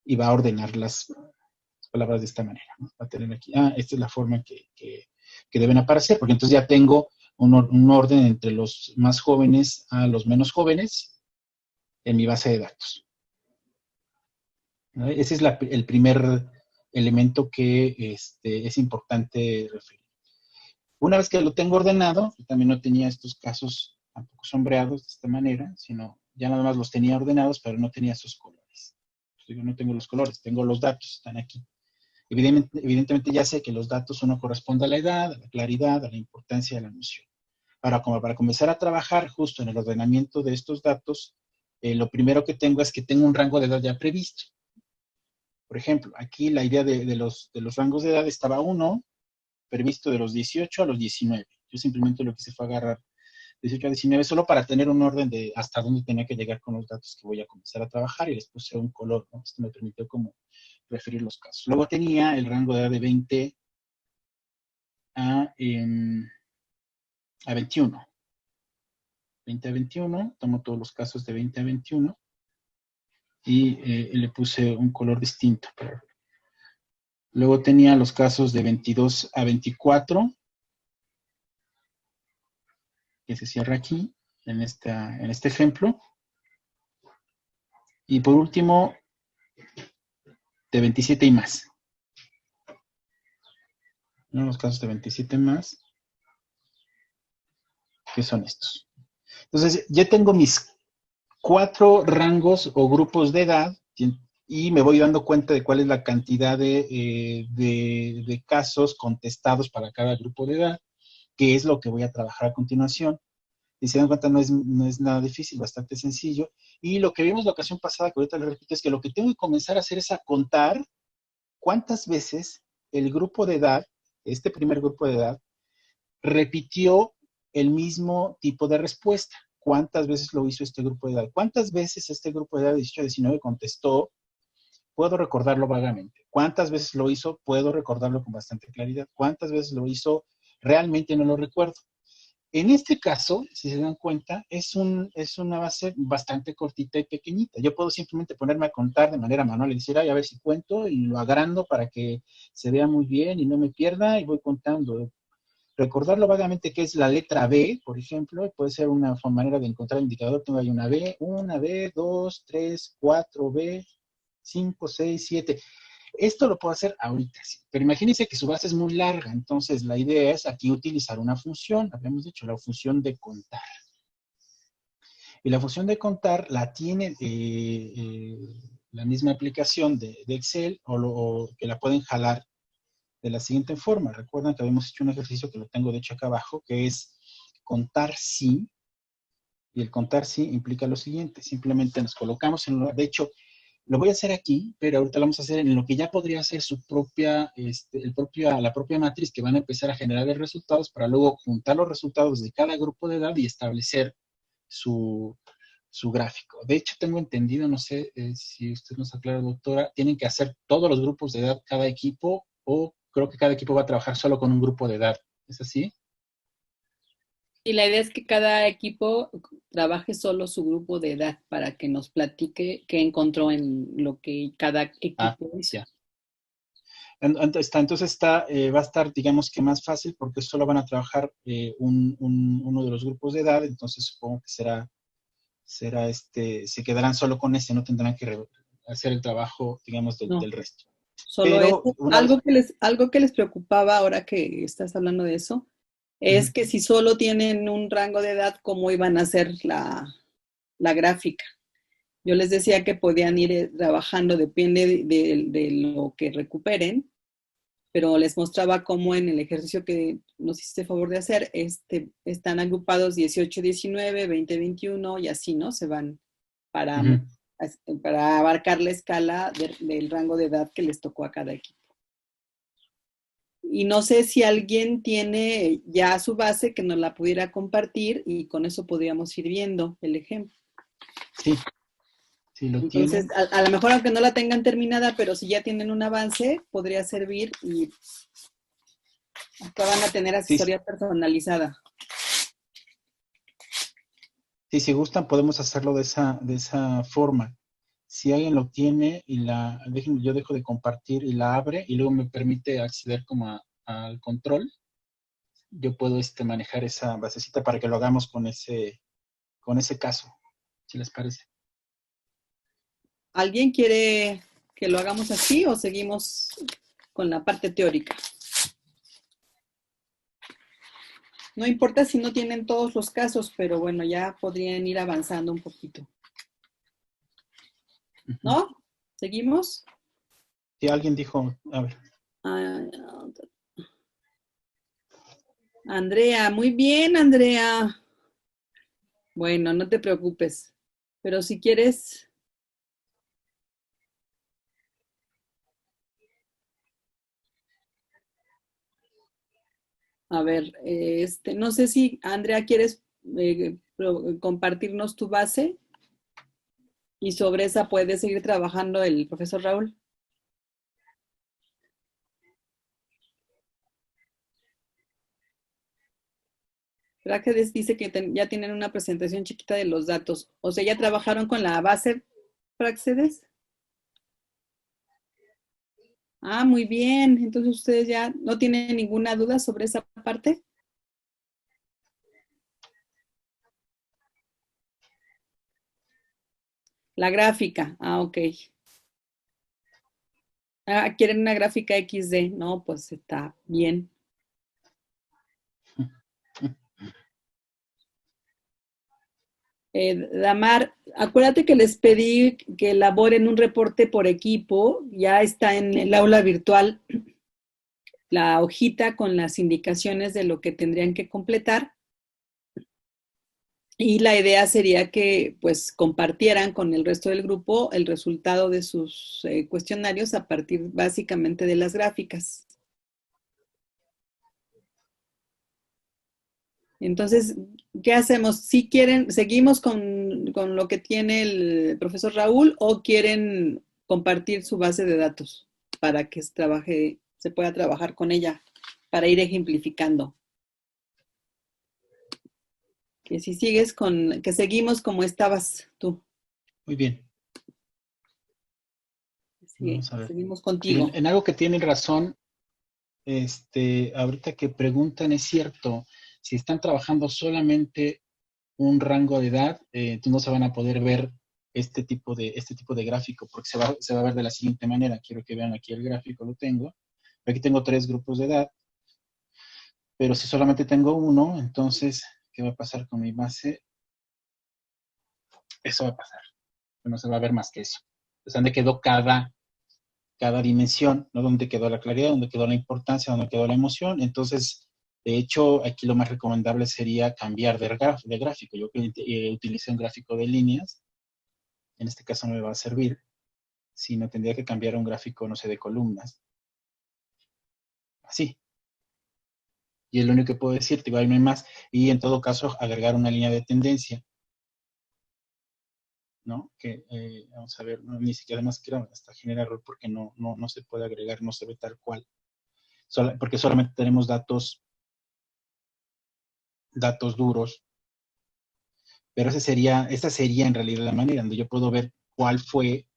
y va a ordenar las palabras de esta manera, ¿no? Va a tener aquí, esta es la forma que deben aparecer, porque entonces ya tengo un orden entre los más jóvenes a los menos jóvenes en mi base de datos, ¿no? Ese es el primer elemento que es importante referir. Una vez que lo tengo ordenado, yo también no tenía estos casos tampoco sombreados de esta manera, sino ya nada más los tenía ordenados, pero no tenía sus colores. Yo no tengo los colores, tengo los datos, están aquí. Evidentemente ya sé que los datos uno corresponde a la edad, a la claridad, a la importancia de la noción. Ahora, como para comenzar a trabajar justo en el ordenamiento de estos datos, lo primero que tengo es que tengo un rango de edad ya previsto. Por ejemplo, aquí la idea de los rangos de edad estaba uno previsto de los 18 a los 19. Yo simplemente lo que hice fue agarrar 18 a 19 solo para tener un orden de hasta dónde tenía que llegar con los datos que voy a comenzar a trabajar, y les puse un color, ¿no? Esto me permitió como referir los casos. Luego tenía el rango de edad de 20 a 21. 20 a 21, tomo todos los casos de 20 a 21 y le puse un color distinto. Luego tenía los casos de 22 a 24, que se cierra aquí, en este ejemplo. Y por último, de 27 y más. ¿No? Los casos de 27 más, que son estos. Entonces, ya tengo mis 4 rangos o grupos de edad, y me voy dando cuenta de cuál es la cantidad de casos contestados para cada grupo de edad, que es lo que voy a trabajar a continuación. Y se dan cuenta, no es nada difícil, bastante sencillo. Y lo que vimos la ocasión pasada, que ahorita les repito, es que lo que tengo que comenzar a hacer es a contar cuántas veces el grupo de edad, este primer grupo de edad, repitió el mismo tipo de respuesta. ¿Cuántas veces lo hizo este grupo de edad? ¿Cuántas veces este grupo de edad de 18 a 19 contestó? Puedo recordarlo vagamente. ¿Cuántas veces lo hizo? Puedo recordarlo con bastante claridad. ¿Cuántas veces lo hizo? Realmente no lo recuerdo. En este caso, si se dan cuenta, es una base bastante cortita y pequeñita. Yo puedo simplemente ponerme a contar de manera manual y decir, a ver si cuento, y lo agrando para que se vea muy bien y no me pierda, y voy contando. Recordarlo vagamente, que es la letra B, por ejemplo, puede ser una manera de encontrar el indicador. Tengo ahí una B, 2, 3, 4, B, 5, 6, 7. Esto lo puedo hacer ahorita, sí. Pero imagínense que su base es muy larga, entonces la idea es aquí utilizar una función, habíamos dicho, la función de contar. Y la función de contar la tiene la misma aplicación de Excel, o que la pueden jalar de la siguiente forma. Recuerdan que habíamos hecho un ejercicio que lo tengo de hecho acá abajo, que es contar sí, y el contar sí implica lo siguiente: simplemente nos colocamos en lugar, de hecho, lo voy a hacer aquí, pero ahorita lo vamos a hacer en lo que ya podría ser su propia, la propia matriz que van a empezar a generar de resultados, para luego juntar los resultados de cada grupo de edad y establecer su gráfico. De hecho, tengo entendido, no sé si usted nos aclara, doctora, tienen que hacer todos los grupos de edad cada equipo, o creo que cada equipo va a trabajar solo con un grupo de edad. ¿Es así? Y la idea es que cada equipo trabaje solo su grupo de edad para que nos platique qué encontró en lo que cada Ah, equipo hizo. ya. Va a estar, digamos que más fácil porque solo van a trabajar uno de los grupos de edad, entonces supongo que se quedarán solo con ese, no tendrán que hacer el trabajo, digamos, No, del resto. solo Pero eso. una vez, Algo que les preocupaba ahora que estás hablando de eso, es ujú, que si solo tienen un rango de edad, ¿cómo iban a hacer la gráfica? Yo les decía que podían ir trabajando, depende de lo que recuperen, pero les mostraba cómo en el ejercicio que nos hiciste favor de hacer, están agrupados 18, 19, 20, 21 y así, ¿no? Se van para, ujú. para abarcar la escala del rango de edad que les tocó a cada equipo. Y no sé si alguien tiene ya su base que nos la pudiera compartir y con eso podríamos ir viendo el ejemplo. Sí, sí lo Entonces, tienen. a lo mejor aunque no la tengan terminada, pero si ya tienen un avance, podría servir y acá van a tener Sí, asesoría personalizada. sí, si gustan podemos hacerlo de esa forma. Si alguien lo tiene yo dejo de compartir y la abre y luego me permite acceder como al control, yo puedo manejar esa basecita para que lo hagamos con ese caso, si les parece. ¿Alguien quiere que lo hagamos así o seguimos con la parte teórica? No importa si no tienen todos los casos, pero bueno, ya podrían ir avanzando un poquito. Ujú. ¿No? ¿Seguimos? Si alguien dijo, a ver, Andrea, muy bien, Andrea. Bueno, no te preocupes, pero si quieres, a ver, no sé si Andrea quieres compartirnos tu base y sobre esa puede seguir trabajando el profesor Raúl. Práctides dice que ya tienen una presentación chiquita de los datos. O sea, ¿ya trabajaron con la base Praxedes? Ah, muy bien. Entonces ustedes ya no tienen ninguna duda sobre esa parte. La gráfica. Ah, ok. Ah, quieren una gráfica XD. No, pues está bien. Damar, acuérdate que les pedí que elaboren un reporte por equipo. Ya está en el aula virtual la hojita con las indicaciones de lo que tendrían que completar. Y la idea sería que pues compartieran con el resto del grupo el resultado de sus cuestionarios a partir básicamente de las gráficas. Entonces, ¿qué hacemos? ¿Si quieren, seguimos con lo que tiene el profesor Raúl o quieren compartir su base de datos para que se pueda trabajar con ella para ir ejemplificando? Que si sigues que seguimos como estabas tú. muy bien, Sí, vamos a ver. seguimos Miren, contigo. en algo que tienen razón, ahorita que preguntan, es cierto, si están trabajando solamente un rango de edad, entonces no se van a poder ver este tipo de gráfico, porque se va a ver de la siguiente manera. Quiero que vean aquí el gráfico, lo tengo. Aquí tengo 3 grupos de edad, pero si solamente tengo uno, entonces, ¿qué va a pasar con mi base? Eso va a pasar. No se va a ver más que eso. Entonces, ¿dónde quedó cada dimensión? ¿No? ¿Dónde quedó la claridad? ¿Dónde quedó la importancia? ¿Dónde quedó la emoción? Entonces, de hecho, aquí lo más recomendable sería cambiar de gráfico. Yo que utilicé un gráfico de líneas, en este caso no me va a servir, sino tendría que cambiar a un gráfico, no sé, de columnas. Así. Y es lo único que puedo decir, igual no hay más. Y en todo caso, agregar una línea de tendencia, ¿no? Que, vamos a ver, no, ni siquiera además quiero hasta genera error porque no se puede agregar, no se ve tal cual. Porque solamente tenemos datos datos duros, pero esa sería en realidad la manera donde yo puedo ver cuál fue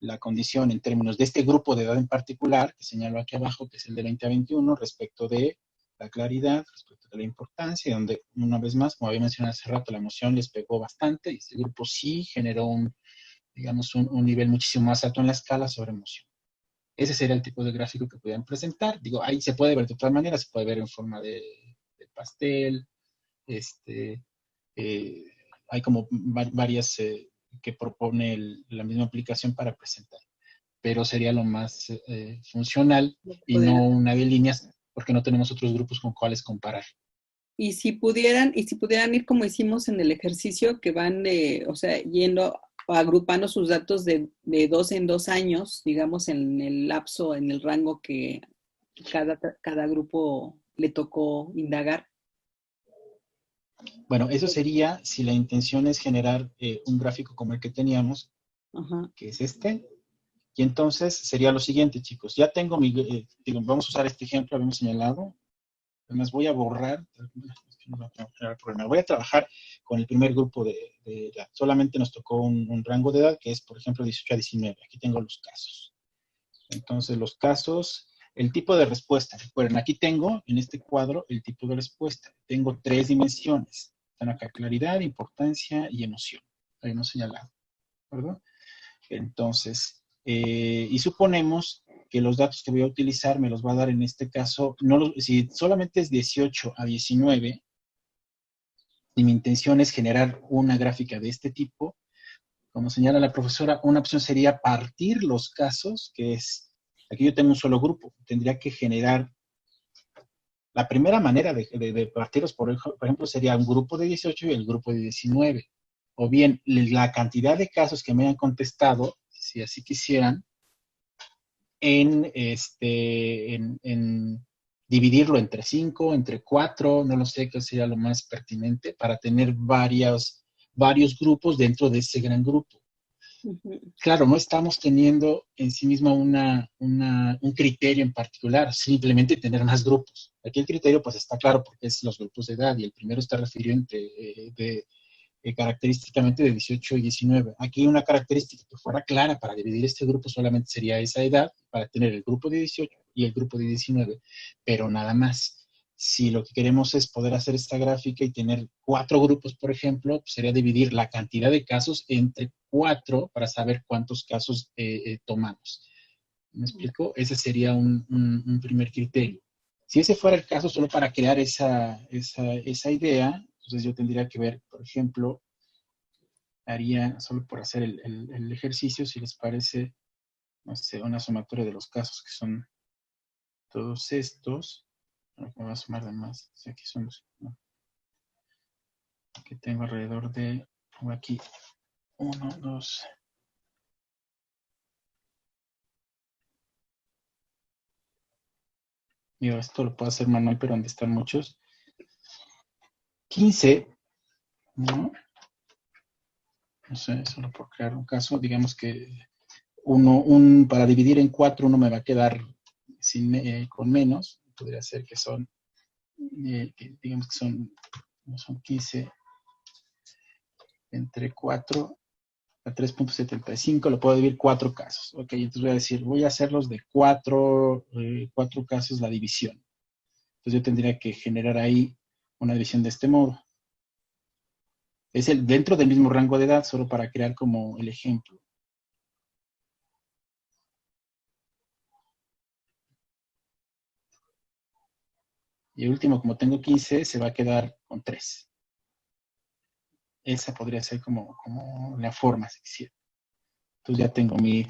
la condición en términos de este grupo de edad en particular, que señalo aquí abajo, que es el de 20 a 21, respecto de la claridad, respecto de la importancia, donde una vez más, como había mencionado hace rato, la emoción les pegó bastante, y este grupo sí generó digamos, un nivel muchísimo más alto en la escala sobre emoción. Ese sería el tipo de gráfico que podían presentar. Digo, ahí se puede ver de todas maneras, se puede ver en forma de pastel, eh, hay como varias que propone la misma aplicación para presentar, pero sería lo más funcional y no una de líneas, porque no tenemos otros grupos con cuales comparar. Y si pudieran ir como hicimos en el ejercicio, que van, o sea, yendo, agrupando sus datos de 2 en 2 años, digamos, en el lapso, en el rango que cada grupo le tocó indagar. Bueno, eso sería si la intención es generar un gráfico como el que teníamos, Ajá. que es este, y entonces sería lo siguiente, chicos. Ya tengo vamos a usar este ejemplo, habíamos señalado. Además voy a borrar, voy a trabajar con el primer grupo de edad. Solamente nos tocó un rango de edad que es, por ejemplo, 18 a 19. Aquí tengo los casos. Entonces, los casos, el tipo de respuesta. Recuerden, aquí tengo, en este cuadro, el tipo de respuesta. Tengo 3 dimensiones. Están acá, claridad, importancia y emoción. Ahí hemos señalado, ¿verdad? Entonces, y suponemos que los datos que voy a utilizar me los va a dar en este caso, si solamente es 18 a 19, y mi intención es generar una gráfica de este tipo, como señala la profesora, una opción sería partir los casos, que es, aquí yo tengo un solo grupo, tendría que generar, la primera manera de partirlos, por ejemplo, sería un grupo de 18 y el grupo de 19, o bien la cantidad de casos que me hayan contestado, si así quisieran, en dividirlo entre 5, entre 4, no lo sé qué sería lo más pertinente, para tener varios grupos dentro de ese gran grupo. Uh-huh. Claro, no estamos teniendo en sí misma un criterio en particular, simplemente tener más grupos. Aquí el criterio pues está claro porque es los grupos de edad y el primero está referido característicamente de 18 y 19. Aquí una característica que fuera clara para dividir este grupo solamente sería esa edad, para tener el grupo de 18 y el grupo de 19, pero nada más. Si lo que queremos es poder hacer esta gráfica y tener 4 grupos, por ejemplo, pues sería dividir la cantidad de casos entre 4 para saber cuántos casos tomamos. ¿Me explico? Ese sería un primer criterio. Si ese fuera el caso, solo para crear esa idea, entonces yo tendría que ver, por ejemplo, haría, solo por hacer el ejercicio, si les parece, no sé, una sumatoria de los casos que son todos estos. Me voy a sumar de más. O sea, aquí son los, ¿no? Que tengo alrededor de, pongo aquí, 1, 2. Digo, esto lo puedo hacer manual, pero donde están muchos. 15, ¿no? No sé, solo por crear un caso, digamos que para dividir en 4, uno me va a quedar con menos. Podría ser que son, digamos que son 15 entre 4 a 3.75, lo puedo dividir 4 casos. Ok, entonces voy a decir, voy a hacerlos de 4 casos la división. Entonces yo tendría que generar ahí una división de este modo. Es dentro del mismo rango de edad, solo para crear como el ejemplo. Y el último, como tengo 15, se va a quedar con 3. Esa podría ser como la forma, si quisiera. Entonces ya tengo mi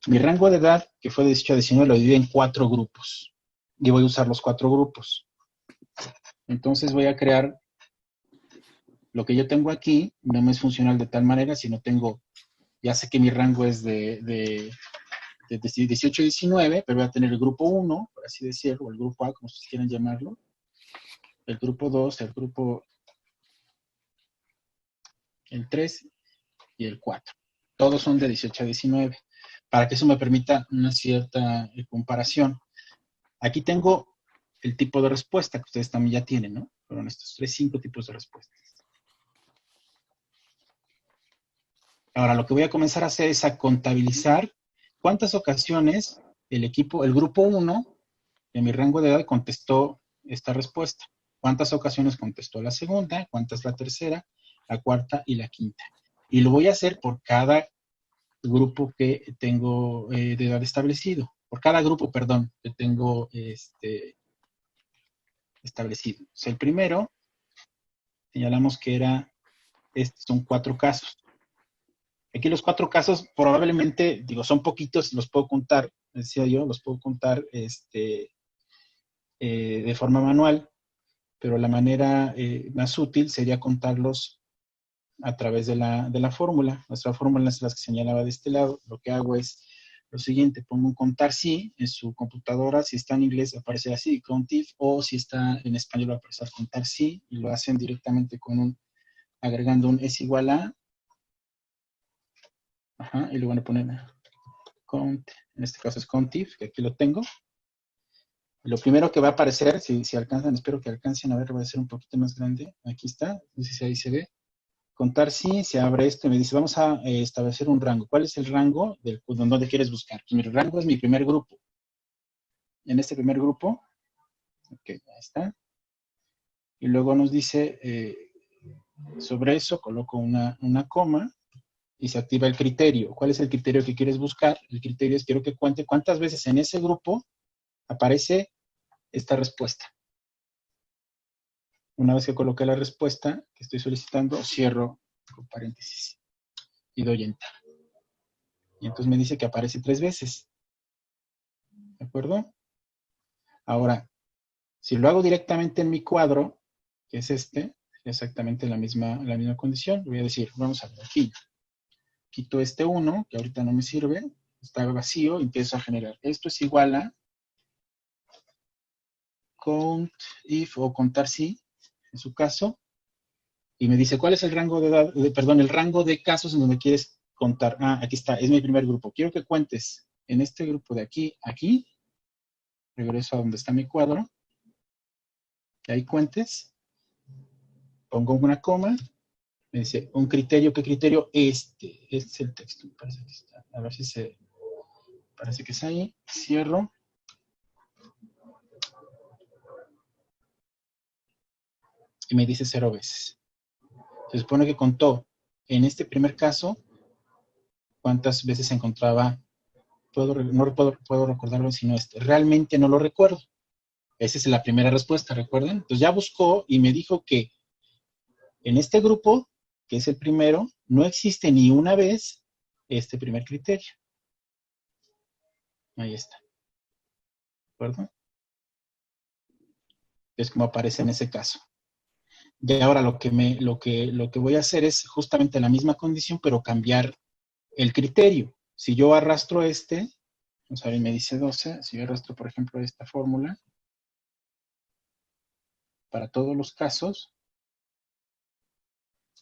rango de edad, que fue de 18 a 19, lo dividí en 4 grupos. Y voy a usar los 4 grupos. Entonces voy a crear lo que yo tengo aquí, no me es funcional de tal manera, sino ya sé que mi rango es de 18 a 19, pero voy a tener el grupo 1, por así decirlo, o el grupo A, como ustedes quieran llamarlo, el grupo 2, el 3 y el 4. Todos son de 18 a 19, para que eso me permita una cierta comparación. Aquí tengo el tipo de respuesta que ustedes también ya tienen, ¿no? Fueron estos 5 tipos de respuestas. Ahora, lo que voy a comenzar a hacer es a contabilizar cuántas ocasiones el grupo 1 de mi rango de edad contestó esta respuesta. Cuántas ocasiones contestó la segunda, cuántas la tercera, la cuarta y la quinta. Y lo voy a hacer por cada grupo que tengo de edad establecido. Por cada grupo, perdón, que tengo establecido. O sea, el primero, señalamos que son 4 casos. Aquí los 4 casos probablemente, digo, son poquitos, los puedo contar, decía yo, los puedo contar de forma manual, pero la manera más útil sería contarlos a través de la fórmula. Nuestra fórmula es la que señalaba de este lado. Lo que hago es lo siguiente, pongo un contar sí en su computadora, si está en inglés aparece así, countif, o si está en español va a aparecer contar sí, y lo hacen directamente agregando un es igual a, y le van a poner count, en este caso es countif, que aquí lo tengo. Lo primero que va a aparecer, si alcanzan, espero que alcancen a ver, va a ser un poquito más grande. Aquí está, no sé si ahí se ve. Contar sí, se abre esto y me dice, vamos a establecer un rango. ¿Cuál es el rango donde quieres buscar? Mi rango es mi primer grupo. En este primer grupo, ok, ahí está. Y luego nos dice, sobre eso coloco una coma y se activa el criterio. ¿Cuál es el criterio que quieres buscar? El criterio es quiero que cuente cuántas veces en ese grupo aparece esta respuesta. Una vez que coloqué la respuesta que estoy solicitando, cierro con paréntesis y doy enter. Y entonces me dice que aparece 3 veces. ¿De acuerdo? Ahora, si lo hago directamente en mi cuadro, que es exactamente la misma condición, voy a decir, vamos a ver aquí. Quito este 1, que ahorita no me sirve, está vacío, y empiezo a generar. Esto es igual a count if o contar si, en su caso, y me dice, ¿cuál es el rango de edad, el rango de casos en donde quieres contar? Ah, aquí está, es mi primer grupo. Quiero que cuentes en este grupo de aquí, aquí, regreso a donde está mi cuadro, que ahí cuentes, pongo una coma, me dice, un criterio, ¿qué criterio? Este es el texto, parece que está, a ver si parece que es ahí, cierro, y me dice 0 veces. Se supone que contó, en este primer caso, cuántas veces se encontraba, no puedo recordarlo si no realmente no lo recuerdo. Esa es la primera respuesta, ¿recuerdan? Entonces ya buscó y me dijo que en este grupo, que es el primero, no existe ni una vez este primer criterio. Ahí está. ¿De acuerdo? Es como aparece en ese caso. Y ahora lo que voy a hacer es justamente la misma condición, pero cambiar el criterio. Si yo arrastro vamos a ver, me dice 12, si yo arrastro, por ejemplo, esta fórmula, para todos los casos,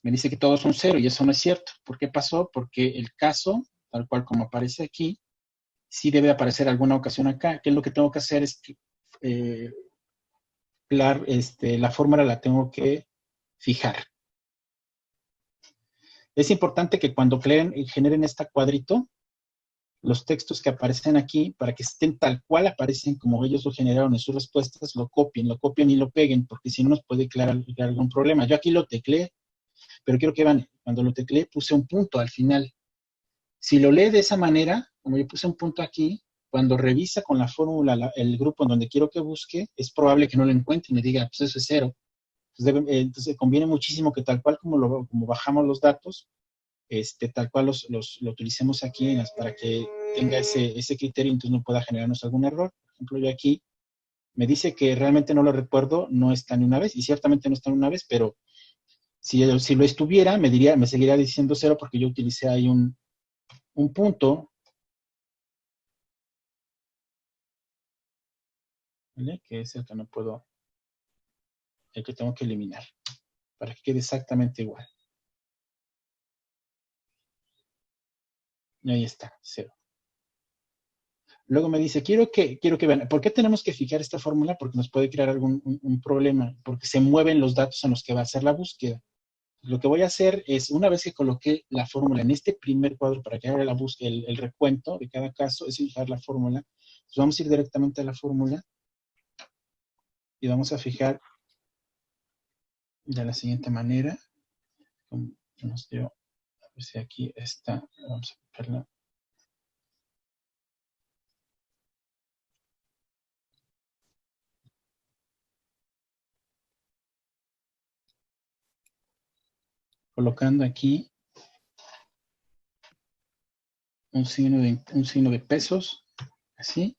me dice que todos son 0 y eso no es cierto. ¿Por qué pasó? Porque el caso, tal cual como aparece aquí, sí debe aparecer alguna ocasión acá. ¿Qué es lo que tengo que hacer? Es que la fórmula la tengo que fijar. Es importante que cuando generen este cuadrito, los textos que aparecen aquí, para que estén tal cual aparecen como ellos lo generaron en sus respuestas, lo copien y lo peguen, porque si no nos puede crear algún problema. Yo aquí lo tecleé, pero quiero que vean, cuando lo tecleé puse un punto al final. Si lo lee de esa manera, como yo puse un punto aquí, cuando revisa con la fórmula el grupo en donde quiero que busque, es probable que no lo encuentre y me diga, pues eso es 0. Entonces conviene muchísimo que tal cual como bajamos los datos, tal cual lo utilicemos aquí para que tenga ese criterio y entonces no pueda generarnos algún error. Por ejemplo, yo aquí me dice que realmente no lo recuerdo, no está ni una vez, y ciertamente no está ni una vez, pero si lo estuviera, me seguiría diciendo 0 porque yo utilicé ahí un punto, ¿vale? Que es el que no puedo, el que tengo que eliminar, para que quede exactamente igual. Y ahí está, 0. Luego me dice, quiero que vean, ¿por qué tenemos que fijar esta fórmula? Porque nos puede crear un problema, porque se mueven los datos en los que va a hacer la búsqueda. Lo que voy a hacer es, una vez que coloqué la fórmula en este primer cuadro para que haga la búsqueda, el recuento de cada caso, es fijar la fórmula. Entonces vamos a ir directamente a la fórmula y vamos a fijar de la siguiente manera, como nos dio, a ver si aquí está, vamos a fijarla. Colocando aquí un signo de pesos, así.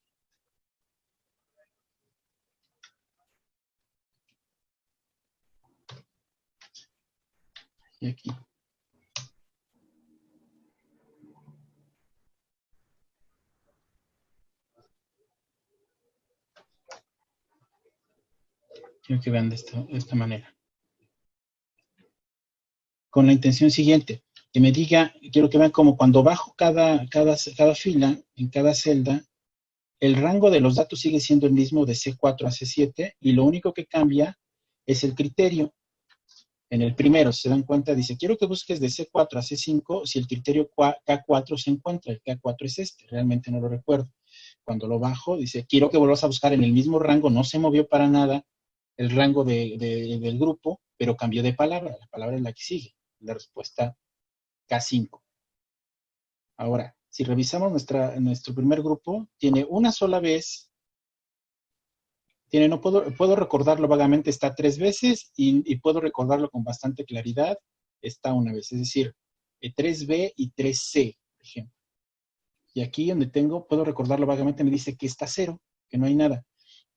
Y aquí. Quiero que vean de esta manera. Con la intención siguiente, que me diga, quiero que vean como cuando bajo cada fila, en cada celda, el rango de los datos sigue siendo el mismo de C4 a C7 y lo único que cambia es el criterio. En el primero, si se dan cuenta, dice, quiero que busques de C4 a C5 si el criterio K4 se encuentra. El K4 es este, realmente no lo recuerdo. Cuando lo bajo, dice, quiero que vuelvas a buscar en el mismo rango, no se movió para nada el rango del grupo, pero cambió de palabra. La palabra es la que sigue, la respuesta K5. Ahora, si revisamos nuestro primer grupo, tiene una sola vez, no puedo recordarlo vagamente, está 3 veces y puedo recordarlo con bastante claridad, está una vez, es decir, 3B y 3C, por ejemplo. Y aquí donde puedo recordarlo vagamente, me dice que está 0, que no hay nada.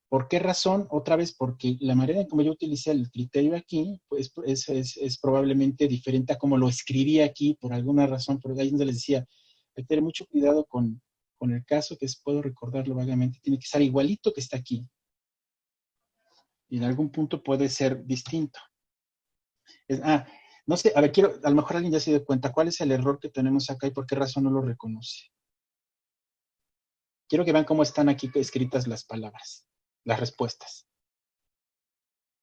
¿Por qué razón? Otra vez, porque la manera en como yo utilicé el criterio aquí, pues es probablemente diferente a como lo escribí aquí, por alguna razón, por ahí donde les decía, hay que tener mucho cuidado con el caso, que puedo recordarlo vagamente, tiene que estar igualito que está aquí. Y en algún punto puede ser distinto. No sé, a ver, a lo mejor alguien ya se dio cuenta, ¿cuál es el error que tenemos acá y por qué razón no lo reconoce? Quiero que vean cómo están aquí escritas las palabras, las respuestas.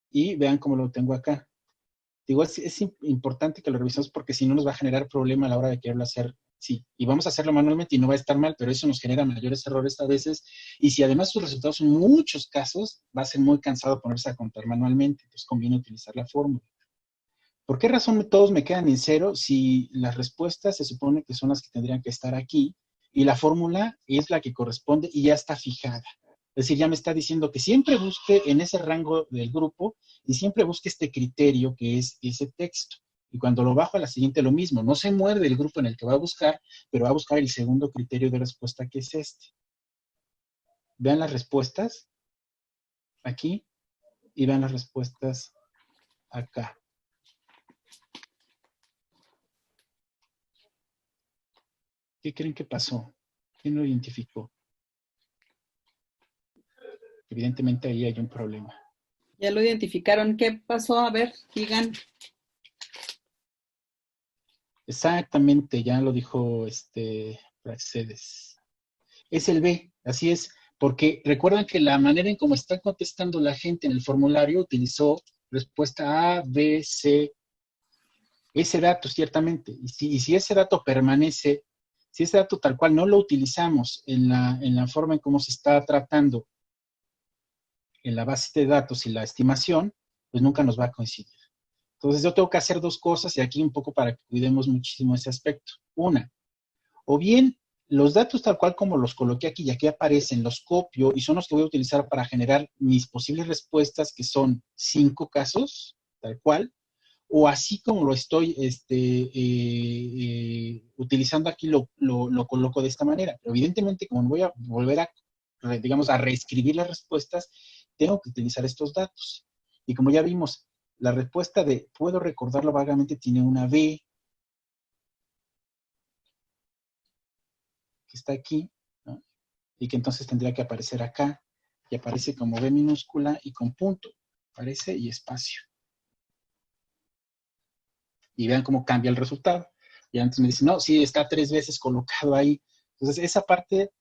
Y vean cómo lo tengo acá. Digo, es importante que lo revisemos porque si no nos va a generar problema a la hora de quererlo hacer. Sí, y vamos a hacerlo manualmente y no va a estar mal, pero eso nos genera mayores errores a veces. Y si además sus resultados son muchos casos, va a ser muy cansado ponerse a contar manualmente. Entonces conviene utilizar la fórmula. ¿Por qué razón todos me quedan en 0 si las respuestas se supone que son las que tendrían que estar aquí y la fórmula es la que corresponde y ya está fijada? Es decir, ya me está diciendo que siempre busque en ese rango del grupo y siempre busque este criterio que es ese texto. Y cuando lo bajo a la siguiente, lo mismo. No se muerde el grupo en el que va a buscar, pero va a buscar el segundo criterio de respuesta, que es este. Vean las respuestas aquí y vean las respuestas acá. ¿Qué creen que pasó? ¿Quién lo identificó? Evidentemente ahí hay un problema. Ya lo identificaron. ¿Qué pasó? A ver, digan. Exactamente, ya lo dijo Praxedes. Es el B, así es, porque recuerdan que la manera en cómo está contestando la gente en el formulario utilizó respuesta A, B, C, ese dato ciertamente. Y si ese dato permanece, si ese dato tal cual no lo utilizamos en la forma en cómo se está tratando en la base de datos y la estimación, pues nunca nos va a coincidir. Entonces yo tengo que hacer dos cosas y aquí un poco para que cuidemos muchísimo ese aspecto. Una, o bien los datos tal cual como los coloqué aquí y aquí aparecen, los copio y son los que voy a utilizar para generar mis posibles respuestas, que son 5 casos, tal cual, o así como lo estoy utilizando aquí, lo coloco de esta manera. Pero evidentemente, como voy a volver a reescribir las respuestas, tengo que utilizar estos datos. Y como ya vimos, la respuesta de puedo recordarlo vagamente tiene una B, que está aquí, ¿no? Y que entonces tendría que aparecer acá, y aparece como B minúscula y con punto, aparece y espacio. Y vean cómo cambia el resultado. Y antes me dicen, no, sí, está 3 veces colocado ahí. Entonces, esa parte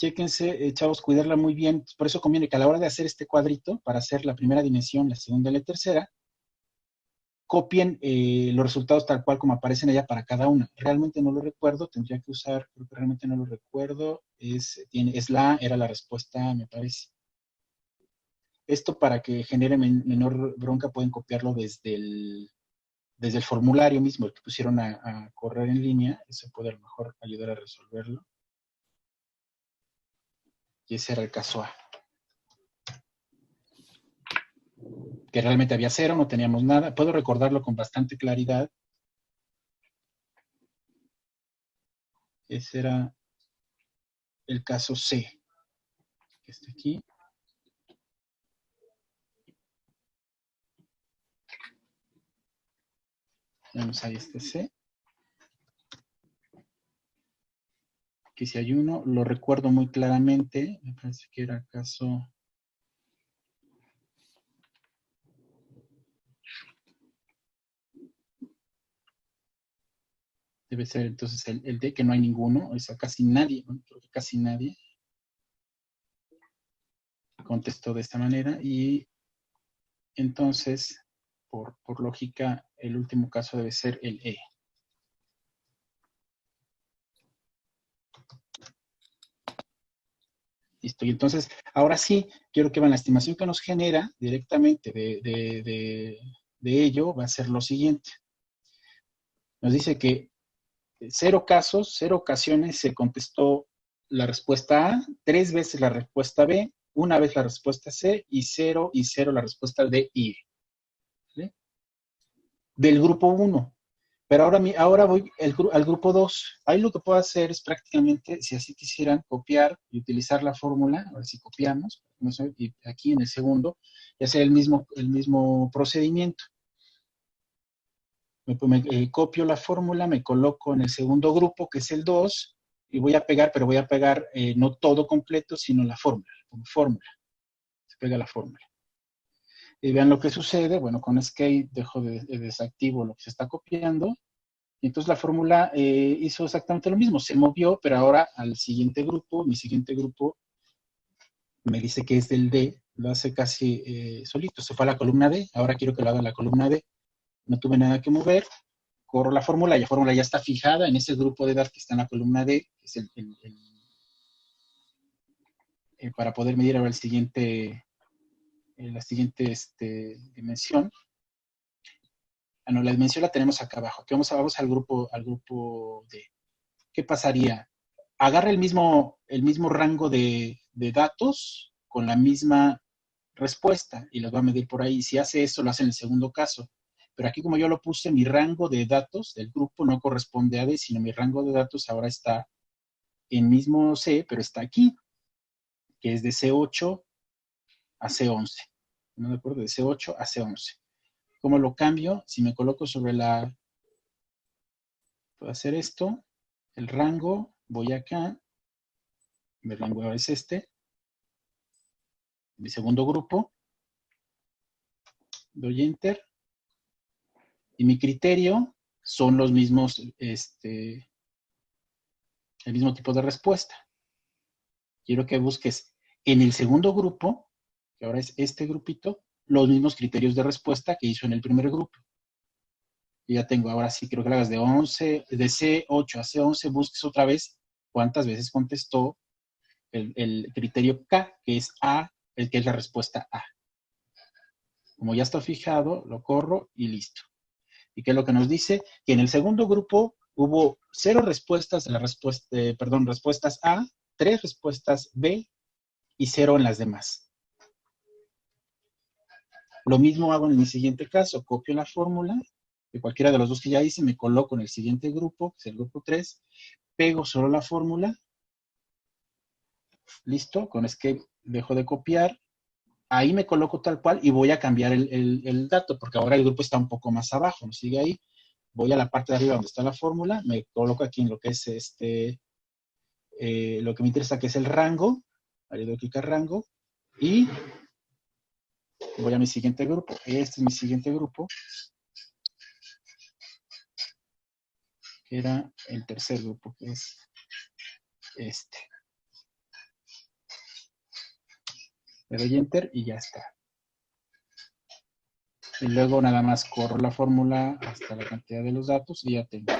Chéquense, chavos, cuidarla muy bien. Por eso conviene que a la hora de hacer este cuadrito, para hacer la primera dimensión, la segunda y la tercera, copien los resultados tal cual como aparecen allá para cada una. Realmente no lo recuerdo, tendría que usar, creo que realmente no lo recuerdo. Es la A, era la respuesta A, me parece. Esto para que genere menor bronca pueden copiarlo desde el formulario mismo, el que pusieron a correr en línea. Eso puede a lo mejor ayudar a resolverlo. Y ese era el caso A. Que realmente había cero, no teníamos nada. Puedo recordarlo con bastante claridad. Ese era el caso C, que está aquí. Vamos ahí este C. Aquí si hay uno, lo recuerdo muy claramente. Me parece que era el caso... Debe ser entonces el D, que no hay ninguno. O sea, casi nadie, ¿no? Creo que casi nadie contestó de esta manera. Y entonces, por lógica, el último caso debe ser el E. Listo. Y entonces, ahora sí, quiero que vean la estimación que nos genera directamente de ello, va a ser lo siguiente. Nos dice que 0 casos, 0 ocasiones se contestó la respuesta A, 3 veces la respuesta B, 1 vez la respuesta C y 0 y 0 la respuesta D y E. ¿Sí? Del grupo 1. Pero ahora voy al grupo 2. Ahí lo que puedo hacer es prácticamente, si así quisieran, copiar y utilizar la fórmula. Ahora si copiamos, no sé, y aquí en el segundo, y hacer el mismo procedimiento. Copio la fórmula, me coloco en el segundo grupo, que es el 2, y voy a pegar, pero voy a pegar no todo completo, sino la fórmula, como fórmula. Se pega la fórmula. Y vean lo que sucede. Bueno, con Escape desactivo lo que se está copiando. Y entonces la fórmula hizo exactamente lo mismo. Se movió, pero ahora al siguiente grupo, mi siguiente grupo me dice que es del D, lo hace casi solito. Se fue a la columna D, ahora quiero que lo haga en la columna D. No tuve nada que mover, corro la fórmula y la fórmula ya está fijada en ese grupo de edad que está en la columna D, que es para poder medir ahora la siguiente dimensión. Ah, no, la dimensión la tenemos acá abajo. Aquí vamos al grupo D. ¿Qué pasaría? Agarra el mismo rango de datos con la misma respuesta y los va a medir por ahí. Si hace eso, lo hace en el segundo caso. Pero aquí, como yo lo puse, mi rango de datos del grupo no corresponde a D, sino mi rango de datos ahora está en mismo C, pero está aquí, que es de C8 a C11. ¿No de acuerdo? De C8 a C11. ¿Cómo lo cambio? Si me coloco sobre puedo hacer esto, el rango, voy acá, mi rango ahora es mi segundo grupo, doy Enter, y mi criterio son los mismos, el mismo tipo de respuesta. Quiero que busques en el segundo grupo, que ahora es este grupito, los mismos criterios de respuesta que hizo en el primer grupo. Y ya tengo, ahora sí, quiero que lo hagas de C8 a C11, busques otra vez cuántas veces contestó el criterio K, que es A, que es la respuesta A. Como ya está fijado, lo corro y listo. ¿Y qué es lo que nos dice? Que en el segundo grupo hubo 0 respuestas de respuestas A, 3 respuestas B y 0 en las demás. Lo mismo hago en mi siguiente caso, copio la fórmula de cualquiera de los dos que ya hice, me coloco en el siguiente grupo, que es el grupo 3, pego solo la fórmula, listo, con Escape dejo de copiar, ahí me coloco tal cual y voy a cambiar el dato, porque ahora el grupo está un poco más abajo, ¿no? Sigue ahí, voy a la parte de arriba donde está la fórmula, me coloco aquí en lo que es lo que me interesa, que es el rango, le doy clic a rango, y voy a mi siguiente grupo. Este es mi siguiente grupo, que era el tercer grupo, que es este. Le doy Enter y ya está. Y luego nada más corro la fórmula hasta la cantidad de los datos y ya tengo.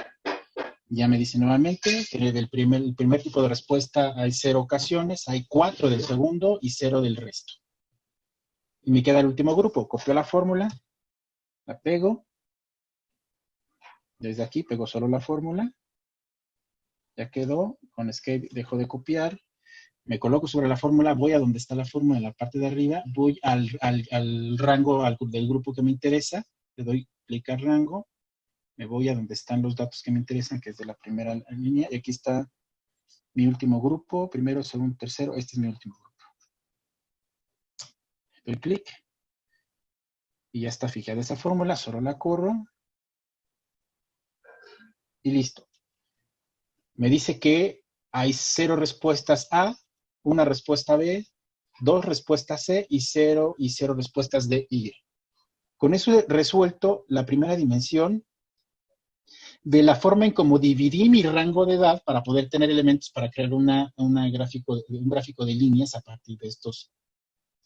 Ya me dice nuevamente que el primer tipo de respuesta hay 0 ocasiones, hay 4 del segundo y 0 del resto. Y me queda el último grupo. Copio la fórmula, la pego. Desde aquí pego solo la fórmula. Ya quedó. Con Escape dejo de copiar. Me coloco sobre la fórmula, voy a donde está la fórmula en la parte de arriba, voy al rango del grupo que me interesa, le doy clic al rango, me voy a donde están los datos que me interesan, que es de la primera línea, y aquí está mi último grupo, primero, segundo, tercero, este es mi último grupo. Doy clic y ya está fijada esa fórmula, solo la corro y listo. Me dice que hay 0 respuestas A, una respuesta B, 2 respuestas C y 0 respuestas D y E. Con eso he resuelto la primera dimensión de la forma en cómo dividí mi rango de edad para poder tener elementos para crear un gráfico de líneas a partir de estos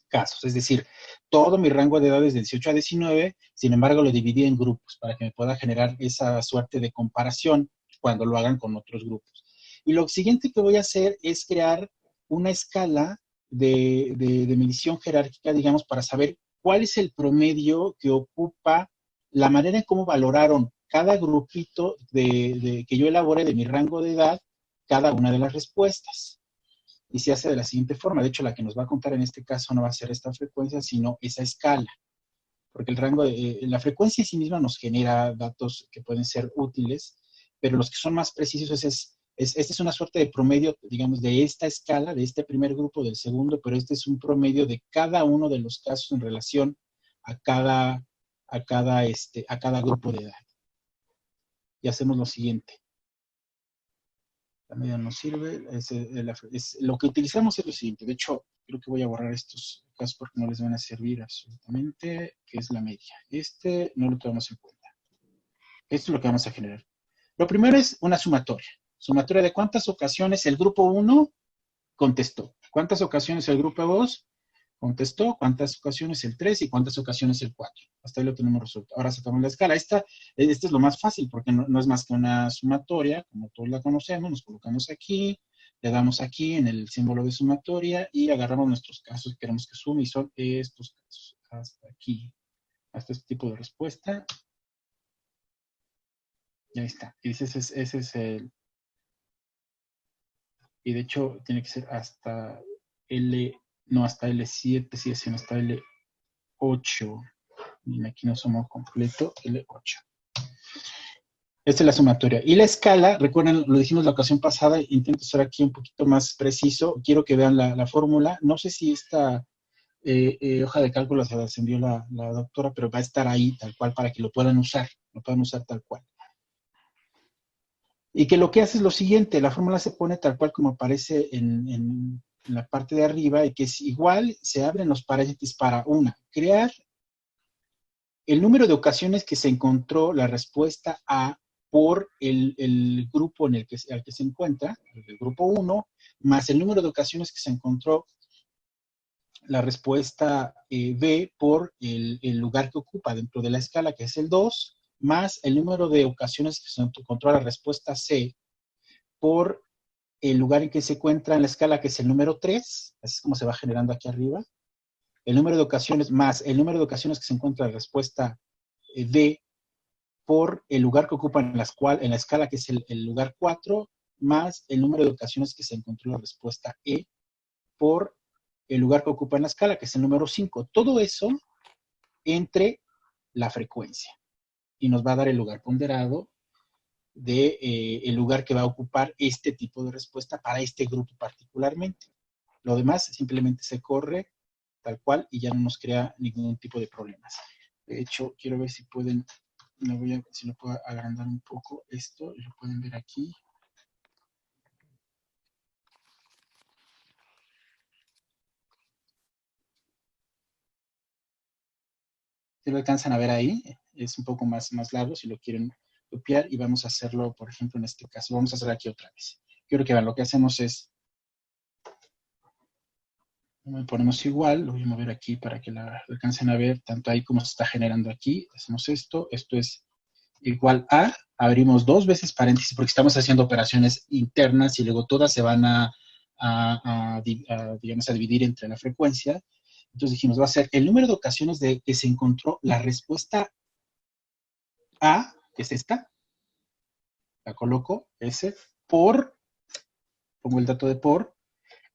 casos. Es decir, todo mi rango de edad es de 18 a 19, sin embargo lo dividí en grupos para que me pueda generar esa suerte de comparación cuando lo hagan con otros grupos. Y lo siguiente que voy a hacer es crear una escala de medición jerárquica, digamos, para saber cuál es el promedio que ocupa la manera en cómo valoraron cada grupito que yo elaboré de mi rango de edad, cada una de las respuestas. Y se hace de la siguiente forma. De hecho, la que nos va a contar en este caso no va a ser esta frecuencia, sino esa escala. Porque la frecuencia en sí misma nos genera datos que pueden ser útiles, pero los que son más precisos esta es una suerte de promedio, digamos, de esta escala, de este primer grupo, del segundo, pero este es un promedio de cada uno de los casos en relación a cada grupo de edad. Y hacemos lo siguiente. La medida no sirve. Lo que utilizamos es lo siguiente. De hecho, creo que voy a borrar estos casos porque no les van a servir absolutamente, que es la media. Este no lo tomamos en cuenta. Esto es lo que vamos a generar. Lo primero es una sumatoria. Sumatoria de cuántas ocasiones el grupo 1 contestó. Cuántas ocasiones el grupo 2 contestó, cuántas ocasiones el 3 y cuántas ocasiones el 4. Hasta ahí lo tenemos resuelto. Ahora sacamos la escala. Esta es lo más fácil porque no es más que una sumatoria, como todos la conocemos. Nos colocamos aquí, le damos aquí en el símbolo de sumatoria y agarramos nuestros casos que queremos que sume y son estos casos. Hasta aquí. Hasta este tipo de respuesta. Y ahí está. Y ese es el... Y de hecho tiene que ser hasta hasta L7, sí, sino hasta L8. Y aquí no somos completo, L8. Esta es la sumatoria. Y la escala, recuerden, lo dijimos la ocasión pasada, intento ser aquí un poquito más preciso. Quiero que vean la fórmula. No sé si esta hoja de cálculo se la envió la doctora, pero va a estar ahí tal cual para que lo puedan usar. Lo puedan usar tal cual. Y que lo que hace es lo siguiente, la fórmula se pone tal cual como aparece en la parte de arriba y que es igual, se abren los paréntesis para crear el número de ocasiones que se encontró la respuesta A por el grupo al que se encuentra, el grupo 1, más el número de ocasiones que se encontró la respuesta B por el lugar que ocupa dentro de la escala, que es el 2, más el número de ocasiones que se encontró la respuesta C por el lugar en que se encuentra en la escala, que es el número 3, así es como se va generando aquí arriba, el número de ocasiones más el número de ocasiones que se encuentra la respuesta D por el lugar que ocupa en la escala, que es el lugar 4, más el número de ocasiones que se encontró la respuesta E por el lugar que ocupa en la escala, que es el número 5. Todo eso entre la frecuencia. Y nos va a dar el lugar ponderado de el lugar que va a ocupar este tipo de respuesta para este grupo particularmente. Lo demás simplemente se corre tal cual y ya no nos crea ningún tipo de problemas. De hecho, quiero ver si pueden, si lo puedo agrandar un poco esto, lo pueden ver aquí. Si lo alcanzan a ver ahí, es un poco más largo si lo quieren copiar y vamos a hacerlo, por ejemplo, en este caso. Vamos a hacer aquí otra vez. Quiero que vean, lo que hacemos es Ponemos igual, lo voy a mover aquí para que la alcancen a ver, tanto ahí como se está generando aquí. Hacemos esto es igual a, abrimos 2 veces paréntesis porque estamos haciendo operaciones internas y luego todas se van digamos, a dividir entre la frecuencia. Entonces dijimos, va a ser el número de ocasiones de que se encontró la respuesta A, que es esta, la coloco, S, por, pongo el dato de por,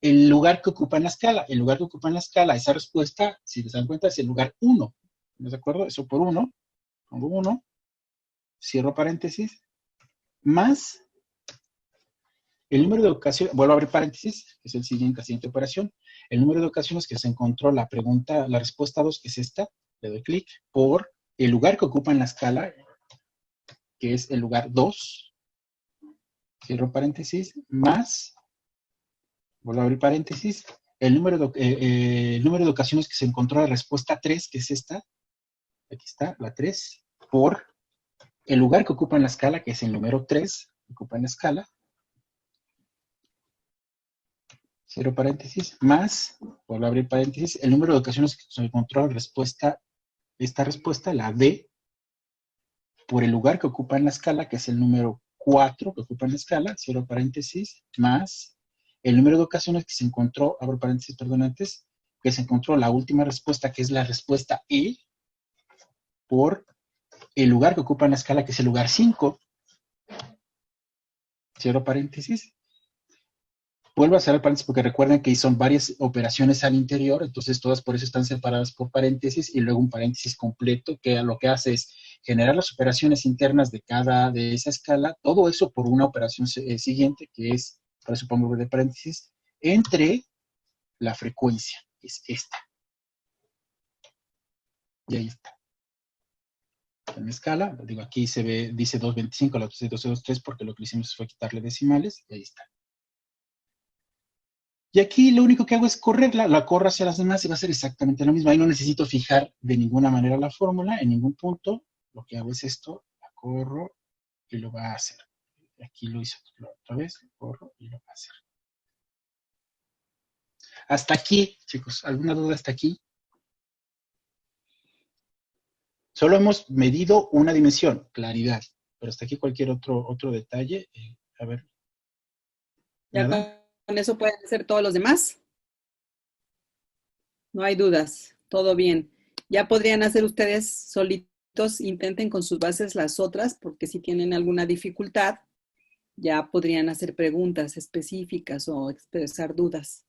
el lugar que ocupa en la escala. El lugar que ocupa en la escala, esa respuesta, si se dan cuenta, es el lugar 1. ¿No de acuerdo? Eso por 1, pongo 1, cierro paréntesis, más el número de ocasiones, vuelvo a abrir paréntesis, que es la siguiente operación, el número de ocasiones que se encontró la pregunta, la respuesta 2, que es esta, le doy clic, por el lugar que ocupa en la escala, que es el lugar 2, cierro paréntesis, más, vuelvo a abrir paréntesis, el número de ocasiones que se encontró la respuesta 3, que es esta, aquí está, la 3, por el lugar que ocupa en la escala, que es el número 3, que ocupa en la escala, cierro paréntesis, más, vuelvo a abrir paréntesis, el número de ocasiones que se encontró la respuesta, esta respuesta, la D, por el lugar que ocupa en la escala, que es el número 4 que ocupa en la escala, cierro paréntesis, más el número de ocasiones que se encontró, abro paréntesis, perdón, antes, que se encontró la última respuesta, que es la respuesta E, por el lugar que ocupa en la escala, que es el lugar 5, cierro paréntesis, vuelvo a cerrar paréntesis porque recuerden que son varias operaciones al interior, entonces todas por eso están separadas por paréntesis y luego un paréntesis completo que lo que hace es generar las operaciones internas de esa escala, todo eso por una operación siguiente que es, por eso pongo de paréntesis, entre la frecuencia, que es esta. Y ahí está. En mi escala, digo aquí se ve, dice 225, la otra dice 1223 porque lo que hicimos fue quitarle decimales y ahí está. Y aquí lo único que hago es correrla, la corro hacia las demás y va a ser exactamente lo mismo. Ahí no necesito fijar de ninguna manera la fórmula, en ningún punto. Lo que hago es esto, la corro y lo va a hacer. Aquí lo hice otra vez, lo corro y lo va a hacer. Hasta aquí, chicos, ¿alguna duda hasta aquí? Solo hemos medido una dimensión, claridad, pero hasta aquí cualquier otro detalle. A ver. ¿Ya ¿Nada? con eso pueden hacer todos los demás? No hay dudas, todo bien. Ya podrían hacer ustedes solitos, intenten con sus bases las otras, porque si tienen alguna dificultad, ya podrían hacer preguntas específicas o expresar dudas.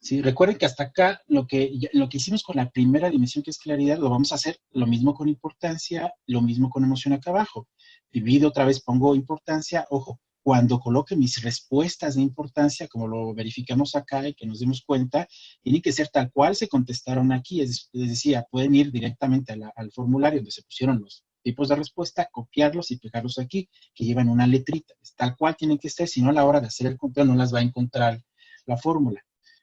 Sí, recuerden que hasta acá lo que hicimos con la primera dimensión, que es claridad, lo vamos a hacer lo mismo con importancia, lo mismo con emoción acá abajo. Divido otra vez, pongo importancia, ojo, cuando coloque mis respuestas de importancia, como lo verificamos acá y que nos demos cuenta, tienen que ser tal cual se contestaron aquí, es decir, pueden ir directamente al formulario donde se pusieron los tipos de respuesta, copiarlos y pegarlos aquí, que llevan una letrita. Tal cual tienen que ser, si no a la hora de hacer el conteo no las va a encontrar la fórmula.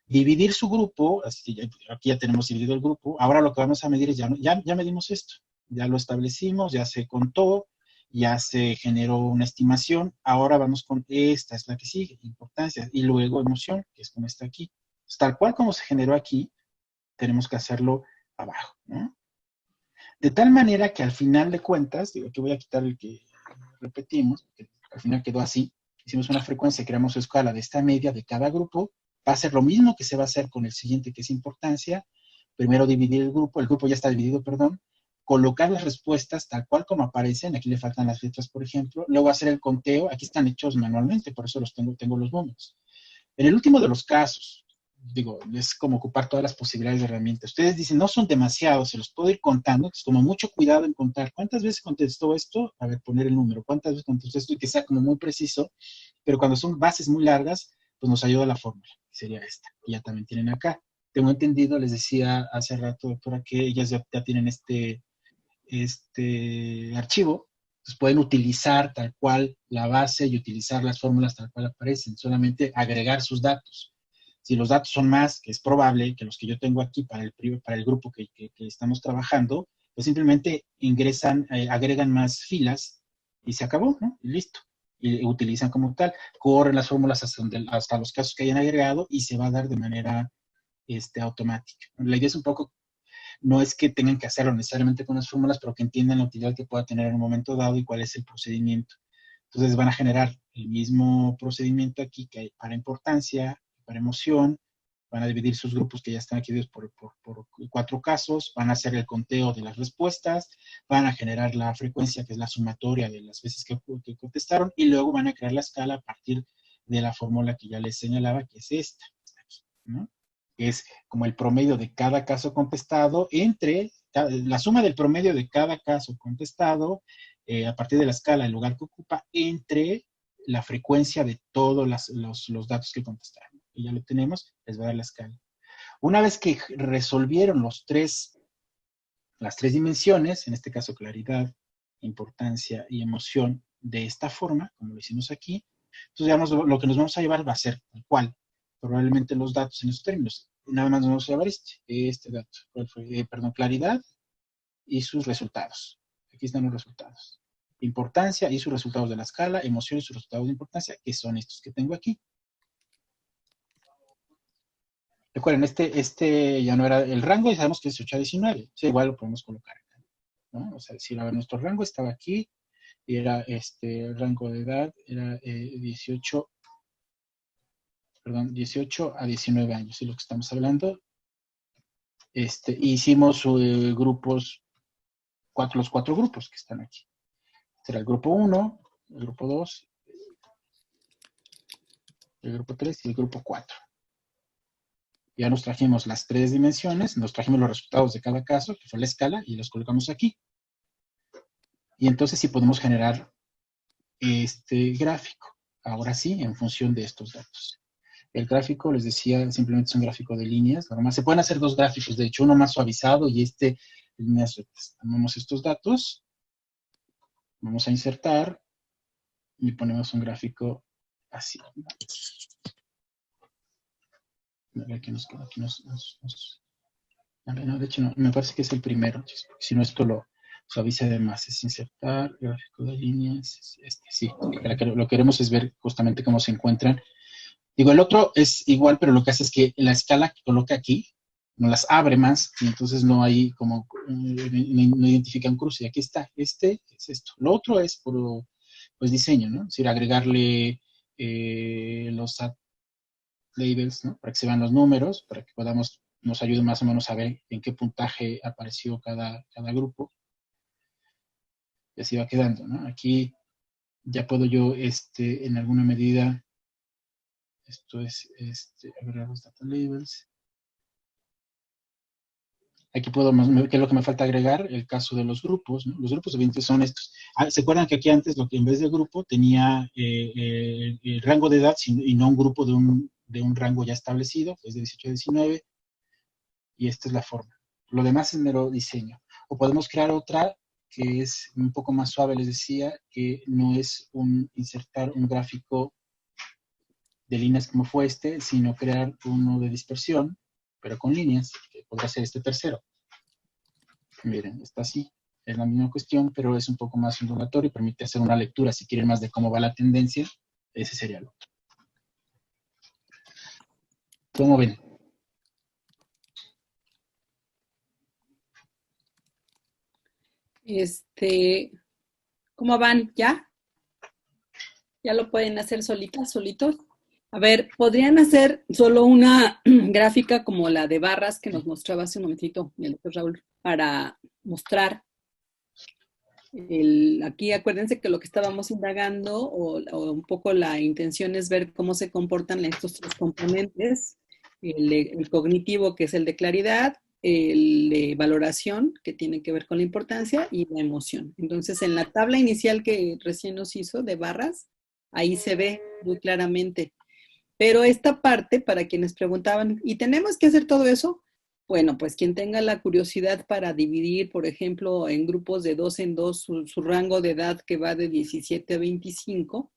Dividir su grupo, así aquí ya tenemos dividido el grupo, ahora lo que vamos a medir es, ya medimos esto, ya lo establecimos, ya se contó, ya se generó una estimación, ahora vamos con esta, es la que sigue, importancia, y luego emoción, que es como está aquí. Pues, tal cual como se generó aquí, tenemos que hacerlo abajo, ¿no? De tal manera que al final de cuentas, digo, aquí voy a quitar el que repetimos, porque al final quedó así, hicimos una frecuencia, creamos su escala de esta media de cada grupo, va a ser lo mismo que se va a hacer con el siguiente, que es importancia. Primero dividir el grupo ya está dividido, perdón. Colocar las respuestas tal cual como aparecen, aquí le faltan las letras, por ejemplo. Luego hacer el conteo, aquí están hechos manualmente, por eso tengo los números. En el último de los casos, digo, es como ocupar todas las posibilidades de herramientas. Ustedes dicen, no son demasiados, se los puedo ir contando, es como mucho cuidado en contar. ¿Cuántas veces contestó esto? A ver, poner el número. ¿Cuántas veces contestó esto? Y que sea como muy preciso, pero cuando son bases muy largas, pues nos ayuda la fórmula, que sería esta, que ya también tienen acá. Tengo entendido, les decía hace rato, doctora, que ellas ya tienen este archivo, pues pueden utilizar tal cual la base y utilizar las fórmulas tal cual aparecen, solamente agregar sus datos. Si los datos son más, que es probable que los que yo tengo aquí para el grupo que estamos trabajando, pues simplemente ingresan, agregan más filas y se acabó, ¿no? Y listo. Y utilizan como tal, corren las fórmulas hasta los casos que hayan agregado y se va a dar de manera automática. La idea es un poco, no es que tengan que hacerlo necesariamente con las fórmulas, pero que entiendan la utilidad que pueda tener en un momento dado y cuál es el procedimiento. Entonces van a generar el mismo procedimiento aquí que hay para importancia, para emoción, van a dividir sus grupos que ya están aquí por 4 casos, van a hacer el conteo de las respuestas, van a generar la frecuencia, que es la sumatoria de las veces que contestaron, y luego van a crear la escala a partir de la fórmula que ya les señalaba, que es esta, aquí, ¿no? Es como el promedio de cada caso contestado entre la suma del promedio de cada caso contestado a partir de la escala, el lugar que ocupa, entre la frecuencia de todos los datos que contestaron. Y ya lo tenemos, les va a dar la escala. Una vez que resolvieron las tres dimensiones, en este caso claridad, importancia y emoción, de esta forma, como lo hicimos aquí, entonces ya lo que nos vamos a llevar va a ser tal cual, probablemente los datos en esos términos. Nada más nos vamos a llevar este dato. ¿Cuál fue? Claridad y sus resultados. Aquí están los resultados. Importancia y sus resultados de la escala, emoción y sus resultados de importancia, que son estos que tengo aquí. Recuerden, este ya no era el rango, y sabemos que es 8 a 19. Sí, igual lo podemos colocar acá, ¿no? O sea, decir, a ver, nuestro rango estaba aquí, y era el rango de edad, era 18 a 19 años, es lo que estamos hablando. Hicimos grupos, los 4 grupos que están aquí. Será el grupo 1, el grupo 2, el grupo 3 y el grupo 4. Ya nos trajimos las 3 dimensiones, nos trajimos los resultados de cada caso, que fue la escala, y los colocamos aquí. Y entonces sí podemos generar este gráfico. Ahora sí, en función de estos datos. El gráfico, les decía, simplemente es un gráfico de líneas. Normal. Se pueden hacer 2 gráficos, de hecho, uno más suavizado y de líneas rectas. Tomamos estos datos, vamos a insertar y ponemos un gráfico así. Aquí no, de hecho, no, me parece que es el primero, porque si no esto lo suaviza de más. Es insertar, gráfico de líneas, sí. Lo que queremos es ver justamente cómo se encuentran. Digo, el otro es igual, pero lo que hace es que la escala que coloca aquí no las abre más, y entonces no hay como, no identifica un cruce. Y aquí está, es esto. Lo otro es por pues, diseño, ¿no? Es decir, agregarle los labels, ¿no? Para que se vean los números, para que nos ayude más o menos a ver en qué puntaje apareció cada grupo. Y así va quedando, ¿no? Aquí ya puedo yo, en alguna medida, esto es, agregar los data labels. Aquí puedo, ¿qué es lo que me falta agregar? El caso de los grupos, ¿no? Los grupos evidentemente son estos. ¿Se acuerdan que aquí antes, en vez de grupo, tenía el rango de edad y no un grupo de un rango ya establecido, que es de 18 a 19, y esta es la forma. Lo demás es mero diseño. O podemos crear otra que es un poco más suave, les decía, que no es insertar un gráfico de líneas como fue sino crear uno de dispersión, pero con líneas, que podrá ser este tercero. Miren, está así. Es la misma cuestión, pero es un poco más ondulatorio y permite hacer una lectura. Si quieren más de cómo va la tendencia, ese sería el otro. ¿Cómo ven? ¿Cómo van? ¿Ya? ¿Ya lo pueden hacer solitos? A ver, podrían hacer solo una gráfica como la de barras que nos mostraba hace un momentito el doctor Raúl, para mostrar aquí acuérdense que lo que estábamos indagando o un poco la intención es ver cómo se comportan estos 3 componentes, el cognitivo, que es el de claridad, el de valoración, que tiene que ver con la importancia, y la emoción. Entonces, en la tabla inicial que recién nos hizo de barras, ahí se ve muy claramente. Pero esta parte, para quienes preguntaban, ¿y tenemos que hacer todo eso? Bueno, pues quien tenga la curiosidad para dividir, por ejemplo, en grupos de 2 en 2, su rango de edad que va de 17 a 25,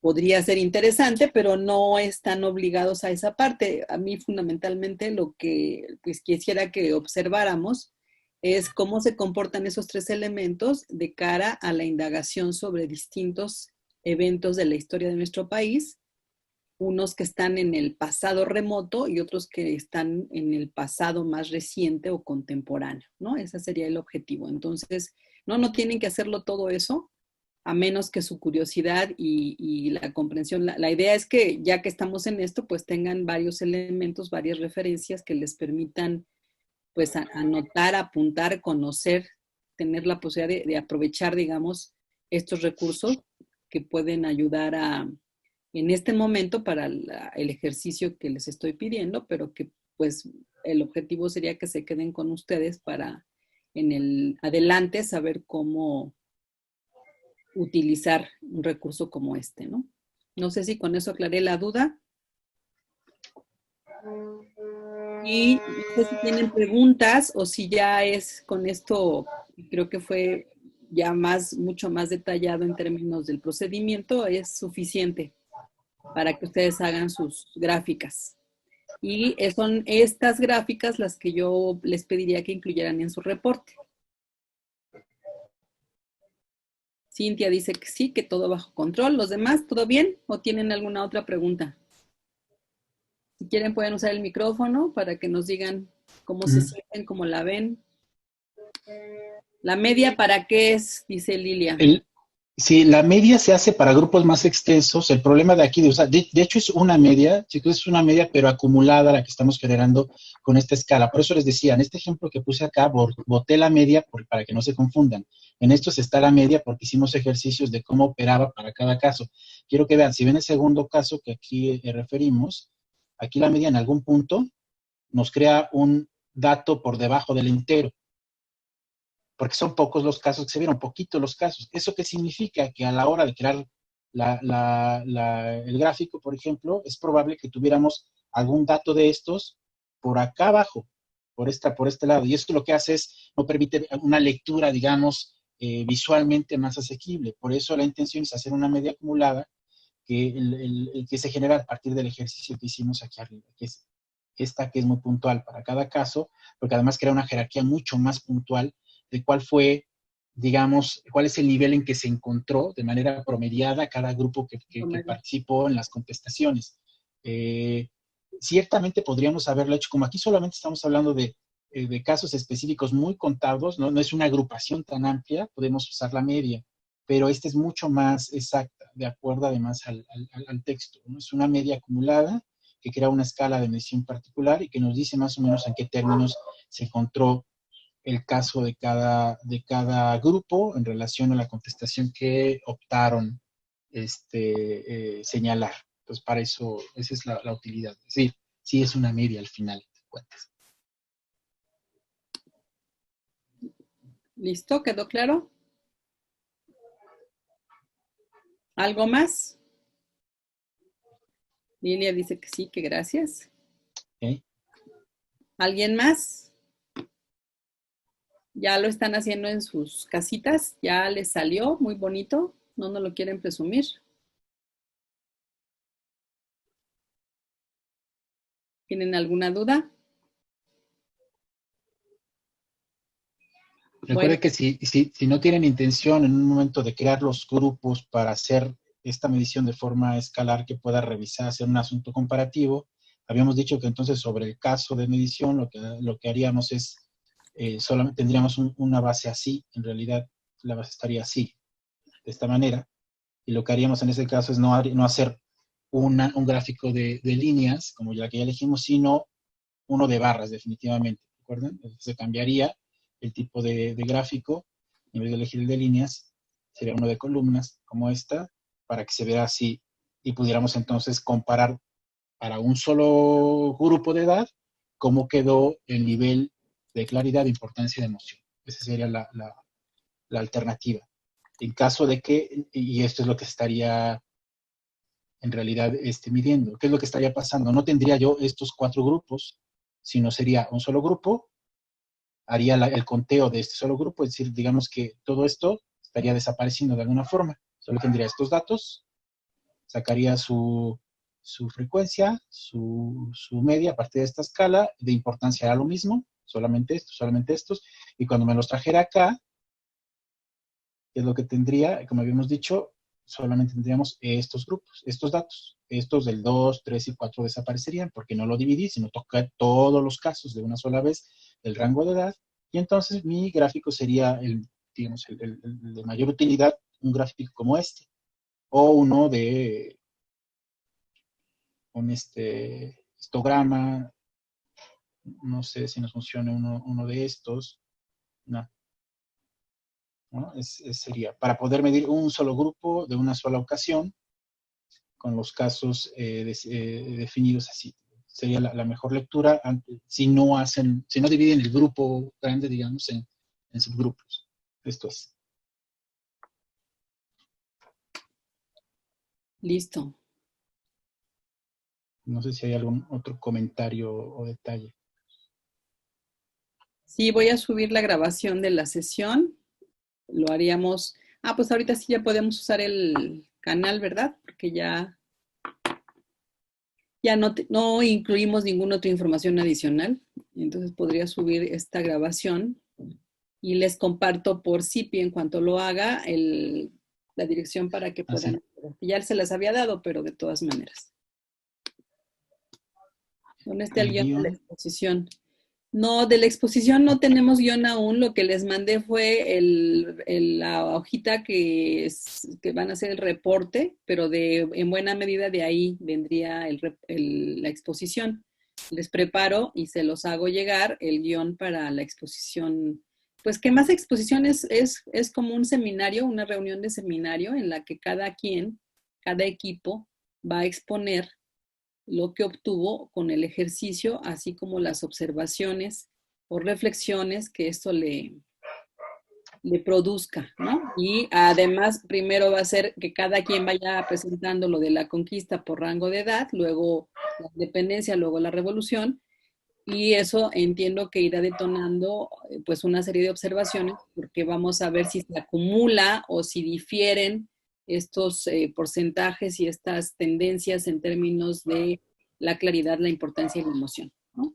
podría ser interesante, pero no están obligados a esa parte. A mí fundamentalmente lo que pues, quisiera que observáramos es cómo se comportan esos 3 elementos de cara a la indagación sobre distintos eventos de la historia de nuestro país, unos que están en el pasado remoto y otros que están en el pasado más reciente o contemporáneo, ¿no? Ese sería el objetivo. Entonces, no tienen que hacerlo todo eso, a menos que su curiosidad y la comprensión. La idea es que ya que estamos en esto, pues tengan varios elementos, varias referencias que les permitan, pues, anotar, apuntar, conocer, tener la posibilidad de aprovechar, digamos, estos recursos que pueden ayudar en este momento para el ejercicio que les estoy pidiendo, pero que pues el objetivo sería que se queden con ustedes para en el adelante saber cómo utilizar un recurso como este, ¿no? No sé si con eso aclaré la duda. Y no sé si tienen preguntas o si ya es con esto, creo que fue ya mucho más detallado en términos del procedimiento, es suficiente para que ustedes hagan sus gráficas. Y son estas gráficas las que yo les pediría que incluyeran en su reporte. Cintia dice que sí, que todo bajo control. ¿Los demás, todo bien? ¿O tienen alguna otra pregunta? Si quieren, pueden usar el micrófono para que nos digan cómo se sienten, cómo la ven. ¿La media para qué es? Dice Lilia. Si la media se hace para grupos más extensos, el problema de aquí, de hecho es una media, chicos, es una media, pero acumulada la que estamos generando con esta escala. Por eso les decía, en este ejemplo que puse acá, boté la media para que no se confundan. En estos está la media porque hicimos ejercicios de cómo operaba para cada caso. Quiero que vean, si ven el segundo caso que aquí referimos, aquí la media en algún punto nos crea un dato por debajo del entero, porque son pocos los casos que se vieron, poquitos los casos. ¿Eso qué significa? Que a la hora de crear el gráfico, por ejemplo, es probable que tuviéramos algún dato de estos por acá abajo, por este lado. Y esto lo que hace es, no permite una lectura, digamos, visualmente más asequible. Por eso la intención es hacer una media acumulada que se genera a partir del ejercicio que hicimos aquí arriba, que es esta que es muy puntual para cada caso, porque además crea una jerarquía mucho más puntual de cuál fue, digamos, cuál es el nivel en que se encontró de manera promediada cada grupo que participó en las contestaciones. Ciertamente podríamos haberlo hecho, como aquí solamente estamos hablando de casos específicos muy contados, no es una agrupación tan amplia, podemos usar la media, pero esta es mucho más exacta, de acuerdo además al texto, ¿no? Es una media acumulada que crea una escala de medición particular y que nos dice más o menos en qué términos se encontró el caso de cada grupo en relación a la contestación que optaron señalar. Entonces, para eso, esa es la utilidad. Es decir, sí es una media al final de cuentas. ¿Listo? ¿Quedó claro? ¿Algo más? Lilia dice que sí, que gracias. ¿Okay? ¿Alguien más? ¿Ya lo están haciendo en sus casitas? ¿Ya les salió muy bonito? ¿No nos lo quieren presumir? ¿Tienen alguna duda? Recuerde que si no tienen intención en un momento de crear los grupos para hacer esta medición de forma escalar que pueda revisar, hacer un asunto comparativo, habíamos dicho que entonces sobre el caso de medición lo que haríamos es, solamente tendríamos una base así, en realidad la base estaría así, de esta manera, y lo que haríamos en ese caso es no hacer un gráfico de líneas, como la que ya elegimos, sino uno de barras, definitivamente, ¿recuerdan? Entonces se cambiaría el tipo de gráfico, en vez de elegir el de líneas, sería uno de columnas, como esta, para que se vea así, y pudiéramos entonces comparar para un solo grupo de edad cómo quedó el nivel de claridad, de importancia y de emoción. Esa sería la alternativa. En caso de que, y esto es lo que estaría en realidad midiendo, ¿qué es lo que estaría pasando? No tendría yo estos 4 grupos, sino sería un solo grupo, haría el conteo de este solo grupo, es decir, digamos que todo esto estaría desapareciendo de alguna forma. Solo tendría estos datos, sacaría su frecuencia, su media a partir de esta escala, de importancia era lo mismo, solamente estos, y cuando me los trajera acá, ¿qué es lo que tendría? Como habíamos dicho, solamente tendríamos estos grupos, estos datos. Estos del 2, 3 y 4 desaparecerían porque no lo dividí, sino toqué todos los casos de una sola vez, el rango de edad, y entonces mi gráfico sería digamos, el de mayor utilidad, un gráfico como este, o uno de un histograma, no sé si nos funciona uno de estos, no. ¿No? Sería para poder medir un solo grupo de una sola ocasión con los casos definidos así. Sería la mejor lectura si no dividen el grupo grande, digamos, en subgrupos. Esto es. Listo. No sé si hay algún otro comentario o detalle. Sí, voy a subir la grabación de la sesión. Lo haríamos. Pues ahorita sí ya podemos usar el canal, ¿verdad? Porque ya no incluimos ninguna otra información adicional. Entonces podría subir esta grabación y les comparto por Zipi en cuanto lo haga la dirección para que puedan. Ya se las había dado, pero de todas maneras. ¿Dónde está el guión de la exposición? No, de la exposición no tenemos guión aún. Lo que les mandé fue la hojita que van a hacer el reporte, pero en buena medida de ahí vendría la exposición. Les preparo y se los hago llegar el guión para la exposición. Pues que más exposición es como un seminario, una reunión de seminario en la que cada equipo va a exponer lo que obtuvo con el ejercicio, así como las observaciones o reflexiones que esto le produzca, ¿no? Y además, primero va a ser que cada quien vaya presentando lo de la conquista por rango de edad, luego la independencia, luego la revolución, y eso entiendo que irá detonando pues una serie de observaciones, porque vamos a ver si se acumula o si difieren estos porcentajes y estas tendencias en términos de la claridad, la importancia y la emoción, ¿no?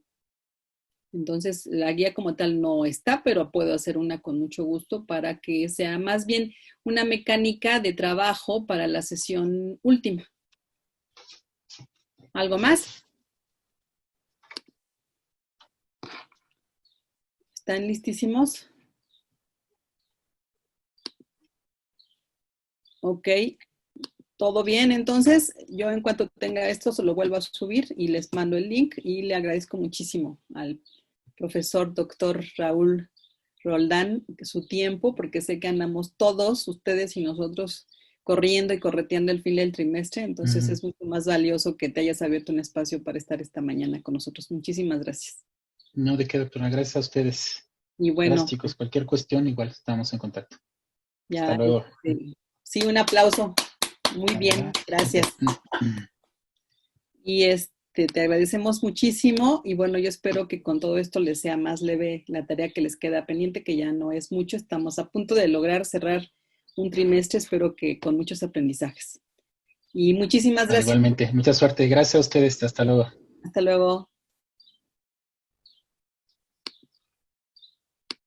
Entonces, la guía como tal no está, pero puedo hacer una con mucho gusto para que sea más bien una mecánica de trabajo para la sesión última. ¿Algo más? ¿Están listísimos? Ok, todo bien. Entonces, yo en cuanto tenga esto, se lo vuelvo a subir y les mando el link y le agradezco muchísimo al profesor doctor Raúl Roldán su tiempo, porque sé que andamos todos, ustedes y nosotros, corriendo y correteando el fin del trimestre. Entonces, es mucho más valioso que te hayas abierto un espacio para estar esta mañana con nosotros. Muchísimas gracias. No, de qué, doctora. Gracias a ustedes. Y bueno. Gracias, chicos. Cualquier cuestión, igual estamos en contacto. Ya, hasta luego. Sí, un aplauso. Muy bien, gracias. Y te agradecemos muchísimo y bueno, yo espero que con todo esto les sea más leve la tarea que les queda pendiente, que ya no es mucho. Estamos a punto de lograr cerrar un trimestre, espero que con muchos aprendizajes. Y muchísimas gracias. Igualmente, mucha suerte. Gracias a ustedes. Hasta luego. Hasta luego.